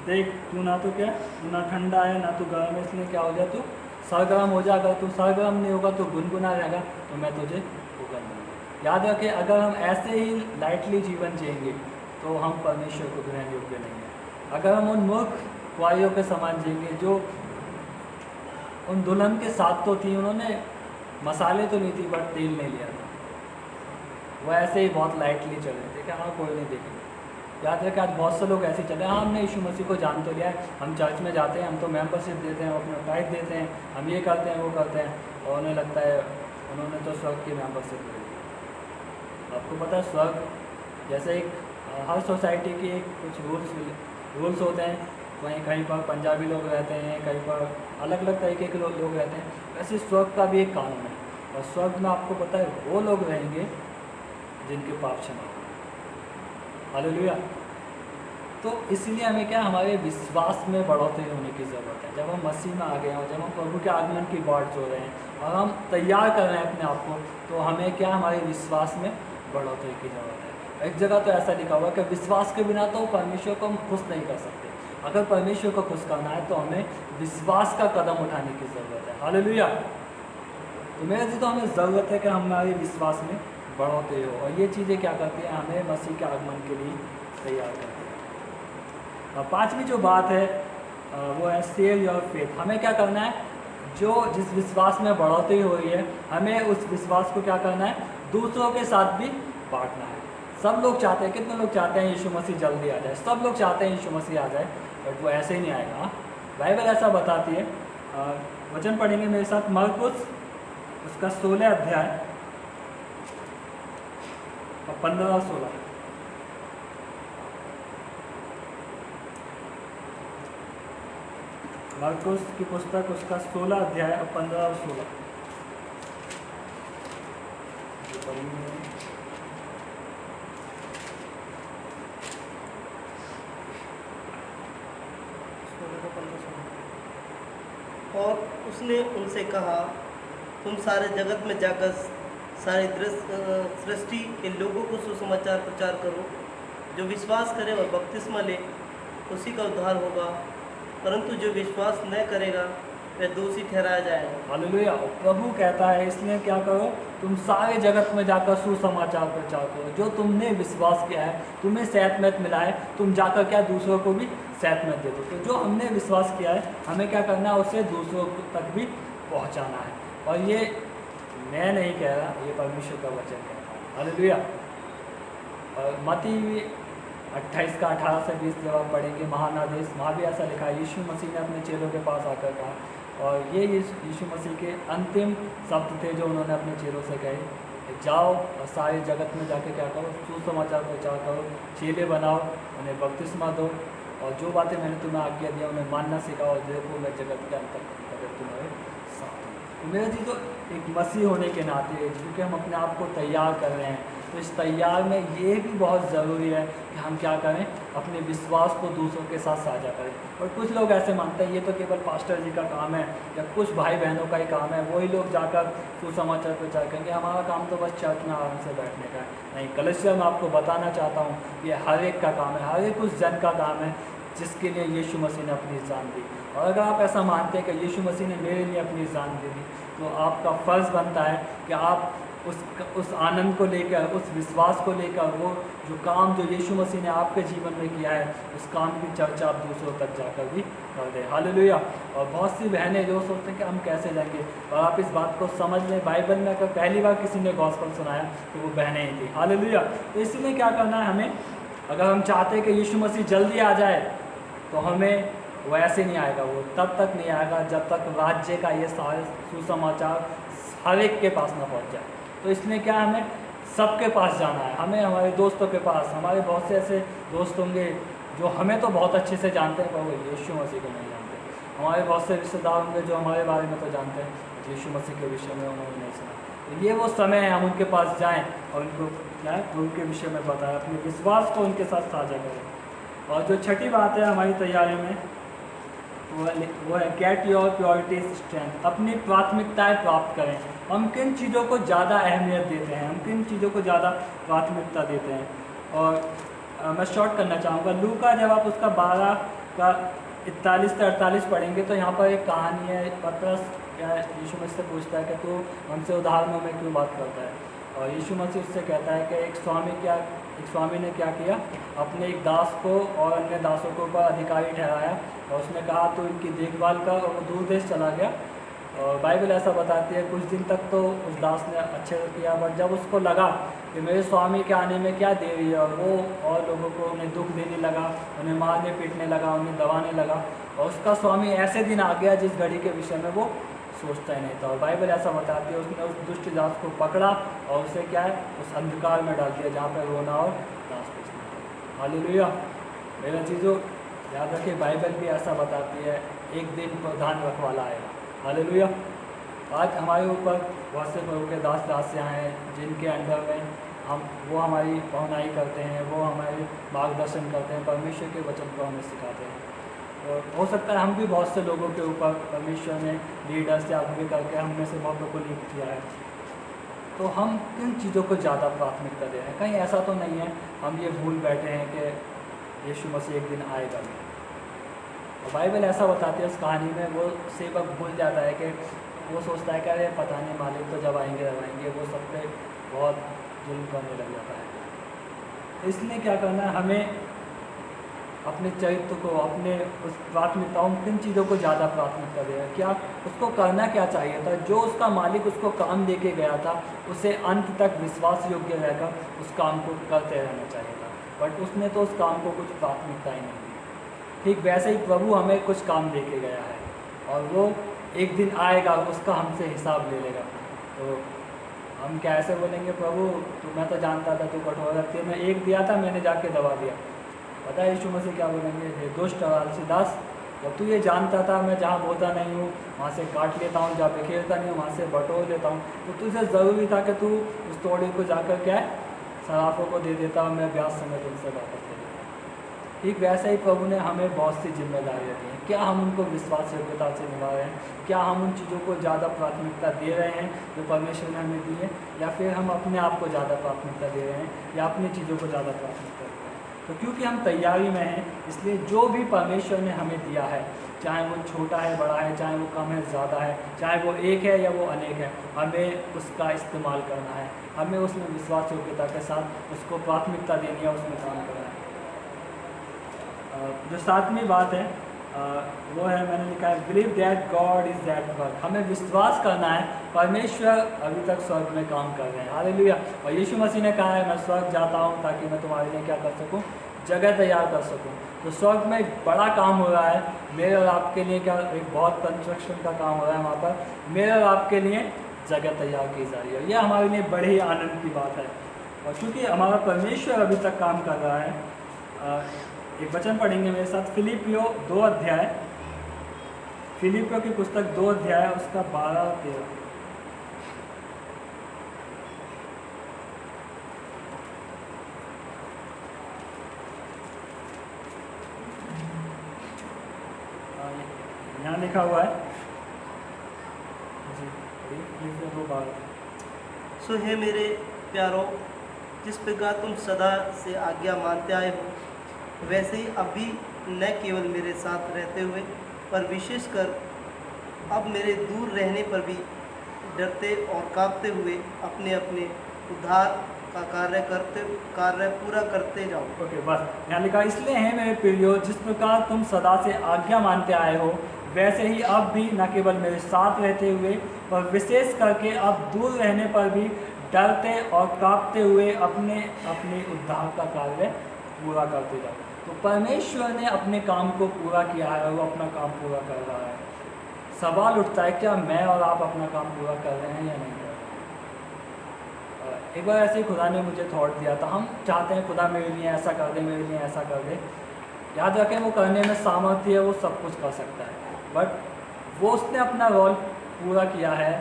देख तू ना तो क्या तू ना ठंडा है ना तू गर्म है, इसलिए क्या हो जाए तू सरगर्म हो जा। अगर तू सरगर्म नहीं होगा तो गुनगुना रहेगा तो मैं तुझे उगल दूँगा। याद रखें, अगर हम ऐसे ही लाइटली जीवन जिएंगे तो हम परमेश्वर को ग्रहण योग्य नहीं है। अगर हम उन मूर्ख कुआरियों के समान जिएंगे जो उन दुल्हन के साथ तो थी, उन्होंने मसाले तो नहीं थी बट तेल नहीं लिया था, वो ऐसे ही बहुत लाइटली चल रहे थे कि हाँ कोई नहीं देखेगा। याद रखें आज बहुत से लोग ऐसे चले, हाँ हमने यीशु मसीह को जान तो लिया है, हम चर्च में जाते हैं, हम तो मेंबरशिप देते हैं, अपना टाइट देते हैं, हम ये करते हैं वो करते हैं, और उन्हें लगता है उन्होंने तो स्वर्ग की मेंबरशिप ले ली। आपको पता है स्वर्ग जैसे एक हर सोसाइटी की एक कुछ रूल्स होते हैं। वहीं कहीं पर पंजाबी लोग रहते हैं, कहीं पर अलग अलग तरीके के लोग रहते हैं। वैसे स्वर्ग का भी एक कानून है, और स्वर्ग में आपको पता है वो लोग रहेंगे जिनके पाप क्षमा हो। हालेलुया। तो इसलिए हमें क्या, हमारे विश्वास में बढ़ोतरी होने की ज़रूरत है। जब हम मसीह में आ गए हैं, जब हम प्रभु के आगमन की बाट जो रहे हैं और हम तैयार कर रहे हैं अपने आप को, तो हमें क्या, हमारे विश्वास में बढ़ोतरी की ज़रूरत है। एक जगह तो ऐसा लिखा हुआ है कि विश्वास के बिना तो परमेश्वर को हम खुश नहीं कर सकते। अगर परमेश्वर को खुश करना है तो हमें विश्वास का कदम उठाने की ज़रूरत है। हालेलुया। तो मेरे जी तो हमें ज़रूरत है कि हमारे विश्वास में बढ़ोतरी हो, और ये चीज़ें क्या करती हैं, हमें मसीह के आगमन के लिए तैयार करती हैं। और पांचवी जो बात है वो है शेयर योर फेथ। हमें क्या करना है, जो जिस विश्वास में बढ़ोतरी हो रही है, हमें उस विश्वास को क्या करना है, दूसरों के साथ भी बांटना है। सब लोग चाहते हैं, कितने लोग चाहते हैं यीशु मसीह जल्दी आ जाए, सब लोग चाहते हैं यीशु मसीह आ जाए, बट वो ऐसे ही नहीं आएगा। बाइबल ऐसा बताती है। वचन पढ़ेंगे मेरे साथ, मरकुस उसका 16 अध्याय और 15 और 16। मरकुस की पुस्तक उसका 16 अध्याय और 15 और 16। और उसने उनसे कहा, तुम सारे जगत में जाकर सारी सृष्टि के लोगों को सुसमाचार प्रचार करो। जो विश्वास करे और बपतिस्मा ले उसी का उद्धार होगा, परंतु जो विश्वास न करेगा वह दोषी ठहराया जाएगा। हालेलुया। प्रभु कहता है इसलिए क्या करो, तुम सारे जगत में जाकर सुसमाचार प्रचार करो। जो तुमने विश्वास किया है, तुम्हें सेहतमंद मिला है, तुम जाकर क्या दूसरों को भी सेहतमंद दे दो। तो जो हमने विश्वास किया है, हमें क्या करना है, उसे दूसरों तक भी पहुंचाना है। और ये मैं नहीं कह रहा, ये परमेश्वर का वचन कहता है। हालेलुया। और मत्ती 28 का 18 से 20 जब आप पढ़ेंगे, महानादेश, वहाँ भी ऐसा लिखा है, यीशु मसीह ने अपने चेलों के पास आकर कहा, और ये यीशु मसीह के अंतिम शब्द थे जो उन्होंने अपने चेलों से कहे, जाओ और सारे जगत में जाके क्या करो, सुसमाचार प्रचार करो, चेले बनाओ, उन्हें बपतिस्मा दो, और जो बातें मैंने तुम्हें आज्ञा दिया उन्हें मानना सिखाओ, देखो मैं जगत के अंत तक तुम्हारे साथ हूँ। तो मेरा जी तो एक मसीह होने के नाते, क्योंकि हम अपने आप को तैयार कर रहे हैं, तो इस तैयार में ये भी बहुत ज़रूरी है कि हम क्या करें, अपने विश्वास को दूसरों के साथ साझा करें। और कुछ लोग ऐसे मानते हैं ये तो केवल पास्टर जी का काम है, या कुछ भाई बहनों का ही काम है, वही लोग जाकर सुसमाचार प्रचार करेंगे, हमारा काम तो बस चर्च में आराम से बैठने का है। नहीं, कलीसिया में आपको बताना चाहता हूँ, ये हर एक का काम है, हर एक उस जन का काम है जिसके लिए यीशु मसीह ने अपनी जान दी। और अगर आप ऐसा मानते हैं कि यीशु मसीह ने मेरे लिए अपनी जान दे दी, तो आपका फ़र्ज़ बनता है कि आप उस आनंद को लेकर, उस विश्वास को लेकर, वो जो काम जो यीशु मसीह ने आपके जीवन में किया है, उस काम की चर्चा आप दूसरों तक जाकर भी कर दें। हालेलुया। और बहुत सी बहनें जो सोचते हैं कि हम कैसे जाएंगे, और आप इस बात को समझ लें, बाइबल में अगर पहली बार किसी ने गॉस्पेल सुनाया तो वो बहनें ही थी। हालेलुया। तो इसलिए क्या करना है हमें, अगर हम चाहते हैं कि यीशु मसीह जल्दी आ जाए, तो हमें वो ऐसे नहीं आएगा, वो तब तक नहीं आएगा जब तक राज्य का ये सारे सुसमाचार हर एक के पास ना पहुंच जाए। तो इसलिए क्या, हमें सबके पास जाना है, हमें हमारे दोस्तों के पास। हमारे बहुत से ऐसे दोस्त होंगे जो हमें तो बहुत अच्छे से जानते हैं, पर वो यीशु मसीह को नहीं जानते। हमारे बहुत से रिश्तेदार होंगे जो हमारे बारे में तो जानते हैं, यीशु मसीह के विषय में उन्होंने नहीं सुना। तो ये वो समय है हम उनके पास जाएँ और उनको क्या है, उनके विषय में बताएं, अपने विश्वास को उनके साथ साझा करें। और जो छठी बात है हमारी तैयारी में, वो है गेट योर प्योरिटी स्ट्रेंथ। अपनी प्राथमिकताएं प्राप्त करें। हम किन चीज़ों को ज़्यादा अहमियत देते हैं, हम किन चीज़ों को ज़्यादा प्राथमिकता देते हैं। और मैं शॉर्ट करना चाहूँगा, लूका जब आप उसका 12 का 41 से 48 पढ़ेंगे, तो यहाँ पर एक कहानी है। पतरस क्या यीशु मसीह से पूछता है कि तू हमसे उधार में क्यों बात करता है, और यीशु मसीह उससे कहता है कि एक स्वामी ने क्या किया, अपने एक दास को और अन्य दासों के ऊपर अधिकारी ठहराया, और उसने कहा तो इनकी देखभाल कर, और वो दूर देश चला गया। और बाइबल ऐसा बताती है कुछ दिन तक तो उस दास ने अच्छे से किया, बट जब उसको लगा कि मेरे स्वामी के आने में क्या देरी है, और वो और लोगों को उन्हें दुख देने लगा, उन्हें मारने पीटने लगा, उन्हें दबाने लगा, और उसका स्वामी ऐसे दिन आ गया जिस घड़ी के विषय में वो सोचता ही नहीं था। और बाइबल ऐसा बताती है उसने उस दुष्ट दास को पकड़ा और उसे क्या है, उस अंधकार में डाल दिया जहाँ पर रोना और दास पीसना। हालेलुया। मेरा चीज़ों याद रखिए, बाइबल भी ऐसा बताती है, एक दिन प्रधान रखवाला आएगा। हालेलुया। आज हमारे ऊपर बहुत से प्रभु के दास दासियाँ हैं जिनके अंडर में वो हमारी पहुनाई करते हैं, वो हमारे मार्गदर्शन करते हैं, परमेश्वर के वचन को हमें सिखाते हैं। और हो सकता है हम भी बहुत से लोगों के ऊपर परमेश्वर ने लीडर्स या आगे करके हम में से बहुत को नियुक्त किया है। तो हम किन चीज़ों को ज़्यादा प्राथमिकता दे रहे हैं? कहीं ऐसा तो नहीं है हम ये भूल बैठे हैं कि यीशु मसीह एक दिन आएगा भी। और बाइबल ऐसा बताती है उस कहानी में, वो सेवक भूल जाता है कि वो सोचता है कि अरे पता नहीं मालिक तो जब आएंगे तब आएंगे, वो सब पे बहुत जुल्म करने लग जाता है। इसलिए क्या करना है, हमें अपने चरित्र को, अपने उस प्राथमिकताओं, किन चीज़ों को ज़्यादा प्राथमिकता देगा, क्या उसको करना क्या चाहिए था, जो उसका मालिक उसको काम दे के गया था उसे अंत तक विश्वास योग्य रहकर उस काम को करते रहना चाहिए था। बट उसने तो उस काम को कुछ प्राथमिकता ही नहीं दी। ठीक वैसे ही प्रभु हमें कुछ काम दे के गया है और वो एक दिन आएगा, उसका हमसे हिसाब ले लेगा। तो हम क्या ऐसे बोलेंगे, प्रभु तो मैं तो जानता था तू कठोर रखती है, मैं एक दिया था मैंने जाके दबा दिया। पता है यीशु मसीह क्या बोलेंगे, हे दुष्ट आलसी दास, जब तू ये जानता था मैं जहाँ बोता नहीं हूँ वहाँ से काट लेता हूँ, जहाँ बिखेरता नहीं हूँ वहाँ से बटोर लेता हूँ, तो तुझे ज़रूरी था कि तू उस तोड़े को जाकर क्या है सराफों को दे देता, मैं ब्याज समेत उनसे वापस ले लेता। ठीक वैसे ही प्रभु ने हमें बहुत सी जिम्मेदारियाँ दी हैं। क्या हम उनको विश्वास योग्यता से निभा रहे हैं? क्या हम उन चीज़ों को ज़्यादा प्राथमिकता दे रहे हैं जो परमेश्वर ने हमें दी है, या फिर हम अपने आप को ज़्यादा प्राथमिकता दे रहे हैं या अपनी चीज़ों को ज़्यादा प्राथमिकता दे रहे हैं? तो क्योंकि हम तैयारी में हैं, इसलिए जो भी परमेश्वर ने हमें दिया है, चाहे वो छोटा है बड़ा है, चाहे वो कम है ज़्यादा है, चाहे वो एक है या वो अनेक है, हमें उसका इस्तेमाल करना है। हमें उसमें विश्वास योग्यता के साथ उसको प्राथमिकता देनी है, उसमें काम करना है। जो सातवीं बात है वो है, मैंने लिखा है believe that God is that work. हमें विश्वास करना है परमेश्वर अभी तक स्वर्ग में काम कर रहे हैं। हालेलुया। और यीशु मसीह ने कहा है मैं स्वर्ग जाता हूँ ताकि मैं तुम्हारे लिए क्या कर सकूँ, जगह तैयार कर सकूँ। तो स्वर्ग में एक बड़ा काम हो रहा है मेरे और आपके लिए, क्या एक बहुत कंस्ट्रक्शन का काम हो रहा है वहाँ पर, मेरे और आपके लिए जगह तैयार की जा रही है। यह हमारे लिए बड़े ही आनंद की बात है। और चूँकि हमारा परमेश्वर अभी तक काम कर रहा है, एक वचन पढ़ेंगे मेरे साथ, फिलिपियो 2 अध्याय, फिलिपियो की पुस्तक 2 अध्याय उसका 12-13। यहाँ लिखा हुआ है जी, फिलिपियो 2:12। सो हे मेरे प्यारों, जिस प्रकार तुम सदा से आज्ञा मानते आए हो, वैसे ही अभी न केवल मेरे साथ रहते हुए पर विशेषकर अब मेरे दूर रहने पर भी डरते और कांपते हुए अपने अपने उद्धार का कार्य पूरा करते जाओ। ओके, बस यहाँ लिखा, इसलिए है मेरे प्रियो, जिस प्रकार तुम सदा से आज्ञा मानते आए हो, वैसे ही अब भी न केवल मेरे साथ रहते हुए पर विशेष करके अब दूर रहने पर भी डरते और कांपते हुए अपने अपने उद्धार का कार्य पूरा करते जाओ। तो परमेश्वर ने अपने काम को पूरा किया है और वो अपना काम पूरा कर रहा है। सवाल उठता है क्या मैं और आप अपना काम पूरा कर रहे हैं या नहीं कर रहे हैं? एक बार ऐसे ही खुदा ने मुझे थॉट दिया था, हम चाहते हैं खुदा मेरे लिए ऐसा कर दे, मेरे लिए ऐसा कर दे। याद रखें वो करने में सामर्थ्य है, वो सब कुछ कर सकता है, बट वो उसने अपना रोल पूरा किया है।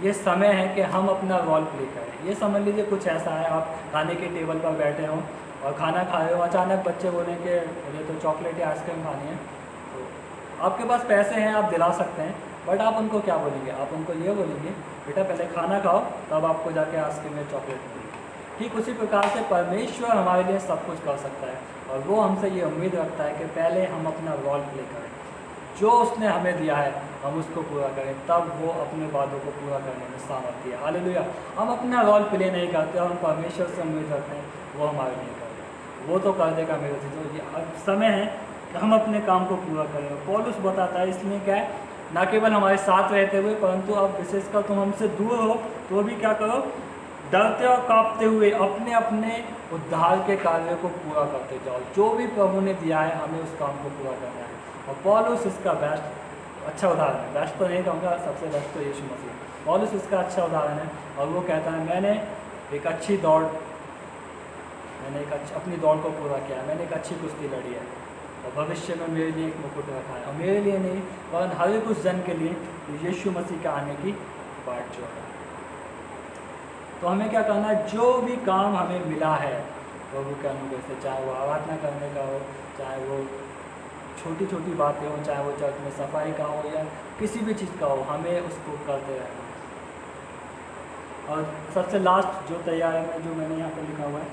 ये समय है कि हम अपना रोल प्ले करें। ये समझ लीजिए कुछ ऐसा है, आप खाने के टेबल पर बैठे हों और खाना खा रहे हो, अचानक बच्चे बोलें कि मुझे तो चॉकलेट या आइसक्रीम खानी है, तो आपके पास पैसे हैं, आप दिला सकते हैं, बट आप उनको क्या बोलेंगे? आप उनको ये बोलेंगे बेटा पहले खाना खाओ तब आपको जाके आइसक्रीम या चॉकलेट मिलेगी। ठीक उसी प्रकार से परमेश्वर हमारे लिए सब कुछ कर सकता है और वो हमसे ये उम्मीद रखता है कि पहले हम अपना रोल प्ले करें, जो उसने हमें दिया है हम उसको पूरा करें, तब वो अपने वादों को पूरा करने में सामर्थ्य है। हालेलुया। हम अपना रोल प्ले नहीं करते और हम परमेश्वर से उम्मीद रखते हैं वो हमारे लिए कर दे, वो तो कर देगा मेरे से। तो ये अब समय है कि हम अपने काम को पूरा करें। पौलुस बताता है इसलिए क्या है, ना केवल हमारे साथ रहते हुए परंतु अब विशेषकर तुम हमसे दूर हो तो भी क्या करो, डरते और कांपते हुए अपने अपने उद्धार के कार्य को पूरा करते जाओ। जो भी प्रभु ने दिया है हमें उस काम को पूरा करना है। और पौलुस इसका बेस्ट अच्छा उदाहरण है। बेस्ट तो नहीं कहूँगा, सबसे बेस्ट तो यीशु मसीह। पौलुस इसका अच्छा उदाहरण है और वो कहता है मैंने एक अच्छी दौड़ मैंने अपनी दौड़ को पूरा किया है, मैंने एक अच्छी कुश्ती लड़ी है और भविष्य में मेरे लिए एक मुकुट रखा है। और मेरे लिए नहीं वरन हर एक उस जन के लिए यीशु मसीह के आने की बाट जो है। तो हमें क्या करना है, जो भी काम हमें मिला है प्रभु के अनुग्रह से, चाहे वो आराधना करने का हो, चाहे वो छोटी छोटी बातें हो, चाहे वो चर्च में सफाई का हो या किसी भी चीज़ का हो, हमें उसको करते रहना। और सबसे लास्ट जो तैयार है जो मैंने यहाँ पर लिखा हुआ है,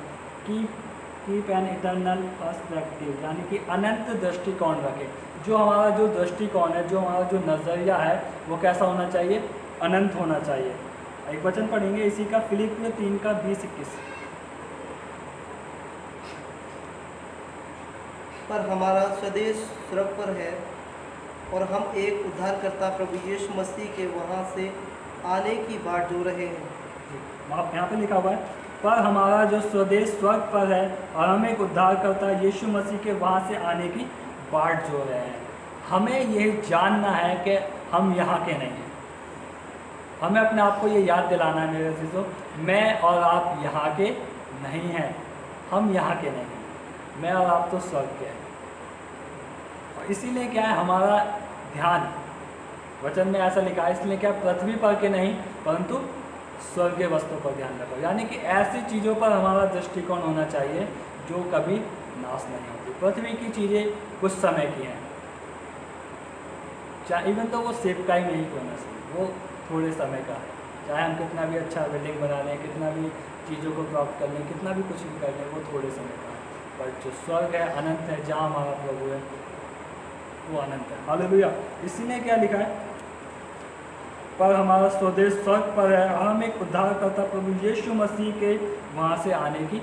कीप एन इटर्नल पर्सपेक्टिव, यानी कि अनंत दृष्टिकोण रखें। जो हमारा जो दृष्टिकोण है, जो हमारा जो नज़रिया है, वो कैसा होना चाहिए, अनंत होना चाहिए। एक वचन पढ़ेंगे इसी का, फिलिपियों 3 का 20-21। पर हमारा स्वदेश स्वर्ग पर है और हम एक उद्धारकर्ता प्रभु यीशु मसीह के वहाँ से आने की बाट जो रहे हैं। आप यहाँ पे लिखा हुआ है, पर हमारा जो स्वदेश स्वर्ग पर है और हम एक उद्धारकर्ता यीशु मसीह के वहाँ से आने की बाट जो रहे हैं। हमें ये जानना है कि हम यहाँ के नहीं हैं। हमें अपने आप को ये याद दिलाना है मेरे चीज़ों, मैं और आप यहाँ के नहीं हैं, हम यहाँ के नहीं हैं, मैं और आप तो स्वर्ग के हैं। और इसीलिए क्या है, हमारा ध्यान वचन में ऐसा लिखा है, इसलिए क्या पृथ्वी पर के नहीं परंतु स्वर्गीय वस्तुओं पर ध्यान रखो। यानी कि ऐसी चीज़ों पर हमारा दृष्टिकोण होना चाहिए जो कभी नाश नहीं होती। पृथ्वी की चीज़ें कुछ समय की हैं, चाहे इवन तो वो सेब का ही नहीं होना चाहिए, वो थोड़े समय का है। चाहे हम कितना भी अच्छा बिल्डिंग बना लें, कितना भी चीज़ों को प्राप्त कर लें, कितना भी कुछ भी कर लें, वो थोड़े समय का है। पर जो स्वर्ग है, अनंत है, जहाँ हमारा प्रभु है वो अनंत है। हालेलुया। इसीलिए क्या लिखा है, पर हमारा स्वदेश स्वर्ग पर है, हम एक उद्धारकर्ता प्रभु यीशु मसीह के वहाँ से आने की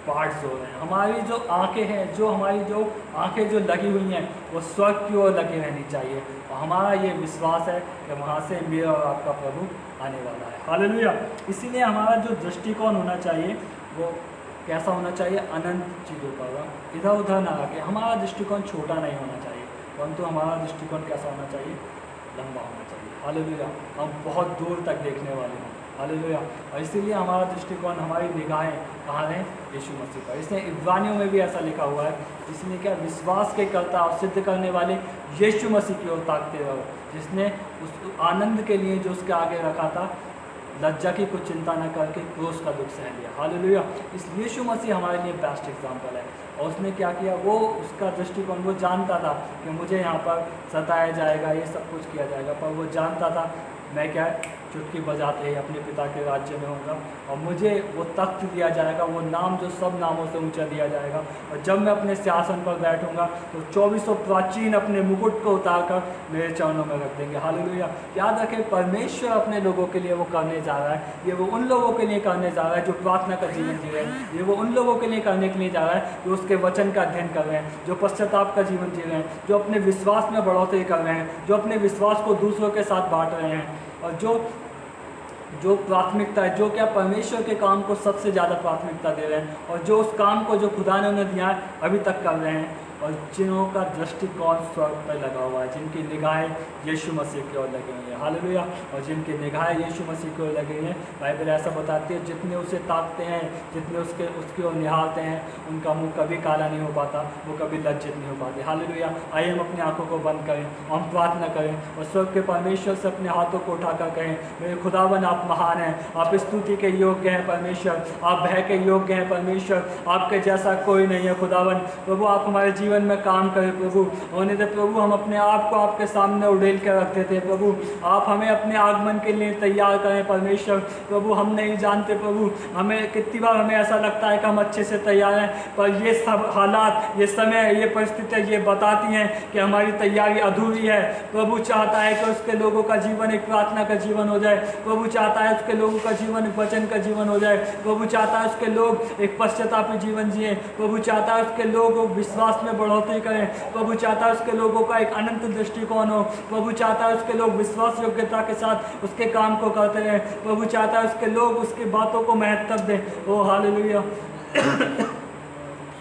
बाट जो है। हमारी जो आंखें हैं, जो हमारी जो आंखें जो लगी हुई हैं, वो स्वर्ग की ओर लगी रहनी चाहिए। और हमारा ये विश्वास है कि वहाँ से मेरा और आपका प्रभु आने वाला है। हालेलुया। इसीलिए हमारा जो दृष्टिकोण होना चाहिए वो कैसा होना चाहिए, अनंत चीज़ों पर, इधर उधर ना आके। हमारा दृष्टिकोण छोटा नहीं होना चाहिए, परंतु हमारा दृष्टिकोण कैसा होना चाहिए, लंबा होना चाहिए। हालेलुया। हम बहुत दूर तक देखने वाले हैं। हालेलुया। और इसीलिए हमारा दृष्टिकोण, हमारी निगाहें कहाँ हैं, यीशु मसीह पर। इसने इब्रानियों में भी ऐसा लिखा हुआ है, जिसने क्या विश्वास के कर्ता और सिद्ध करने वाले यीशु मसीह की ओर ताकते रहो, जिसने उस आनंद के लिए जो उसके आगे रखा था, लज्जा की कुछ चिंता न करके क्रूस का दुख सह लिया। हालेलुया। इस यीशु मसीह हमारे लिए बेस्ट एग्जाम्पल है। और उसने क्या किया, वो उसका दृष्टिकोण, वो जानता था कि मुझे यहाँ पर सताया जाएगा, ये सब कुछ किया जाएगा, पर वो जानता था मैं क्या चुटकी बजाते ही अपने पिता के राज्य में होगा और मुझे वो तख्त दिया जाएगा, वो नाम जो सब नामों से ऊंचा दिया जाएगा। और जब मैं अपने सिंहासन पर बैठूंगा तो 2400 प्राचीन अपने मुकुट को उतारकर मेरे चरणों में रख देंगे। हालेलुया। याद रखें, परमेश्वर अपने लोगों के लिए वो करने जा रहा है। ये वो उन लोगों के लिए करने जा रहा है जो प्रार्थना का जीवन जी रहे हैं। ये वो उन लोगों के लिए करने के लिए जा रहा है जो उसके वचन का अध्ययन कर रहे हैं, जो पश्चाताप का जीवन जी रहे हैं, जो अपने विश्वास में बढ़ोतरी कर रहे हैं, जो अपने विश्वास को दूसरों के साथ बांट रहे हैं, और जो प्राथमिकता है, जो क्या परमेश्वर के काम को सबसे ज़्यादा प्राथमिकता दे रहे हैं, और जो उस काम को जो खुदा ने उन्हें दिया है अभी तक कर रहे हैं, और जिन्हों का दृष्टिकोण स्वर्ग पर लगा हुआ है, जिनकी निगाहें यीशु मसीह की ओर लगी हुई है। हालेलुया। और जिनकी निगाहें यीशु मसीह की ओर लगी हुई हैं, बाइबल ऐसा बताती है, जितने उसे ताकते हैं, जितने उसकी ओर निहारते हैं, उनका मुंह कभी काला नहीं हो पाता, वो कभी लज्जित नहीं हो पाते। हालेलुया। आइए हम अपनी आंखों को बंद करें, हम प्रार्थना करें और स्वर्ग के परमेश्वर से अपने हाथों को उठाकर कहें, मेरे खुदावन आप महान हैं, आप स्तुति के योग्य हैं परमेश्वर, आप भय के योग्य हैं परमेश्वर, आपके जैसा कोई नहीं है खुदावन। प्रभु आप हमारे जीवन में काम करें प्रभु। होने दे प्रभु, हम अपने आप को आपके सामने उड़ेल के रखते थे प्रभु, आप हमें अपने आगमन के लिए तैयार करें परमेश्वर। प्रभु हम नहीं जानते प्रभु, हमें कितनी बार हमें ऐसा लगता है कि हम अच्छे से तैयार हैं, पर ये सब हालात, ये समय, ये परिस्थितियाँ ये बताती हैं कि हमारी तैयारी अधूरी है। प्रभु चाहता है कि उसके लोगों का जीवन एक प्रार्थना का जीवन हो जाए। प्रभु चाहता है उसके लोगों का जीवन एक वचन का जीवन हो जाए। प्रभु चाहता है उसके लोग एक पश्चातापी जीवन जिए। प्रभु चाहता है उसके लोग विश्वास में बढ़ोतरी करें। प्रभु चाहता है उसके लोगों का एक अनंत दृष्टिकोण हो। प्रभु चाहता है उसके लोग विश्वास योग्यता के साथ उसके काम को करते रहें। प्रभु चाहता है उसके लोग उसकी बातों को महत्व दें। ओ हालेलुया।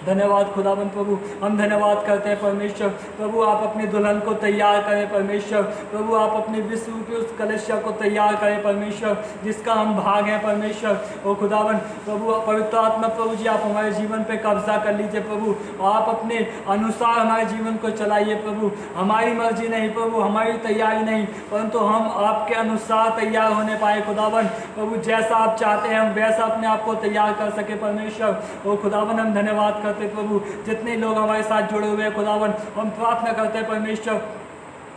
धन्यवाद खुदावन प्रभु, हम धन्यवाद करते हैं परमेश्वर। प्रभु आप अपनी दुल्हन को तैयार करें परमेश्वर। प्रभु आप अपनी विश्व की उस कलशा को तैयार करें परमेश्वर, जिसका हम भाग हैं परमेश्वर। ओ खुदावन प्रभु, पवित्र आत्मा प्रभु जी आप हमारे जीवन पे कब्जा कर लीजिए प्रभु। आप अपने अनुसार हमारे जीवन को चलाइए प्रभु। हमारी मर्जी नहीं प्रभु, हमारी तैयारी नहीं, परंतु हम आपके अनुसार तैयार होने पाए खुदावन प्रभु। जैसा आप चाहते हैं हम वैसा अपने आप को तैयार कर सके परमेश्वर। ओ खुदावन हम धन्यवाद करते प्रभु, जितने लोग हमारे साथ जुड़े हुए हैं खुदावन, हम प्रार्थना करते हैं परमेश्वर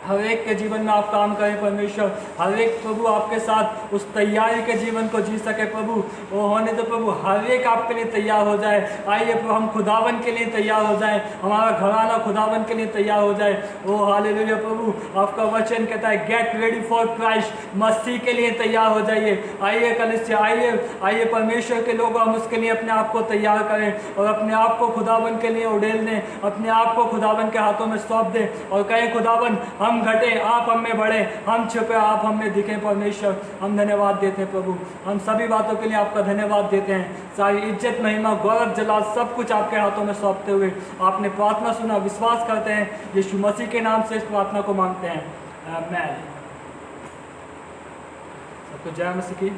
हर एक के जीवन में आप काम करें परमेश्वर। हर एक प्रभु आपके साथ उस तैयारी के जीवन को जी सके प्रभु। वो होने तो प्रभु हर एक आपके लिए तैयार हो जाए। आइए प्रभु हम खुदावन के लिए तैयार हो जाए, हमारा घराना खुदावन के लिए तैयार हो जाए। ओ हालेलुया प्रभु, आपका वचन कहता है गेट रेडी फॉर क्राइस्ट, मसीह के लिए तैयार हो जाइए। आइए कलीसिया, आइए परमेश्वर के लोग, हम उसके लिए अपने आप को तैयार करें और अपने आप को खुदावन के लिए उड़ेल दें, अपने आप को खुदावन के हाथों में सौंप दें और कहें खुदावन हम घटे आप हम में बढ़े, हम छुपे आप हम में दिखें परमेश्वर। हम धन्यवाद देते हैं प्रभु, हम सभी बातों के लिए आपका धन्यवाद देते हैं। सारी इज्जत महिमा गौरव जलाल सब कुछ आपके हाथों में सौंपते हुए आपने प्रार्थना सुना, विश्वास करते हैं यीशु मसीह के नाम से इस प्रार्थना को मांगते हैं, आमीन। सबको जय मसीह की।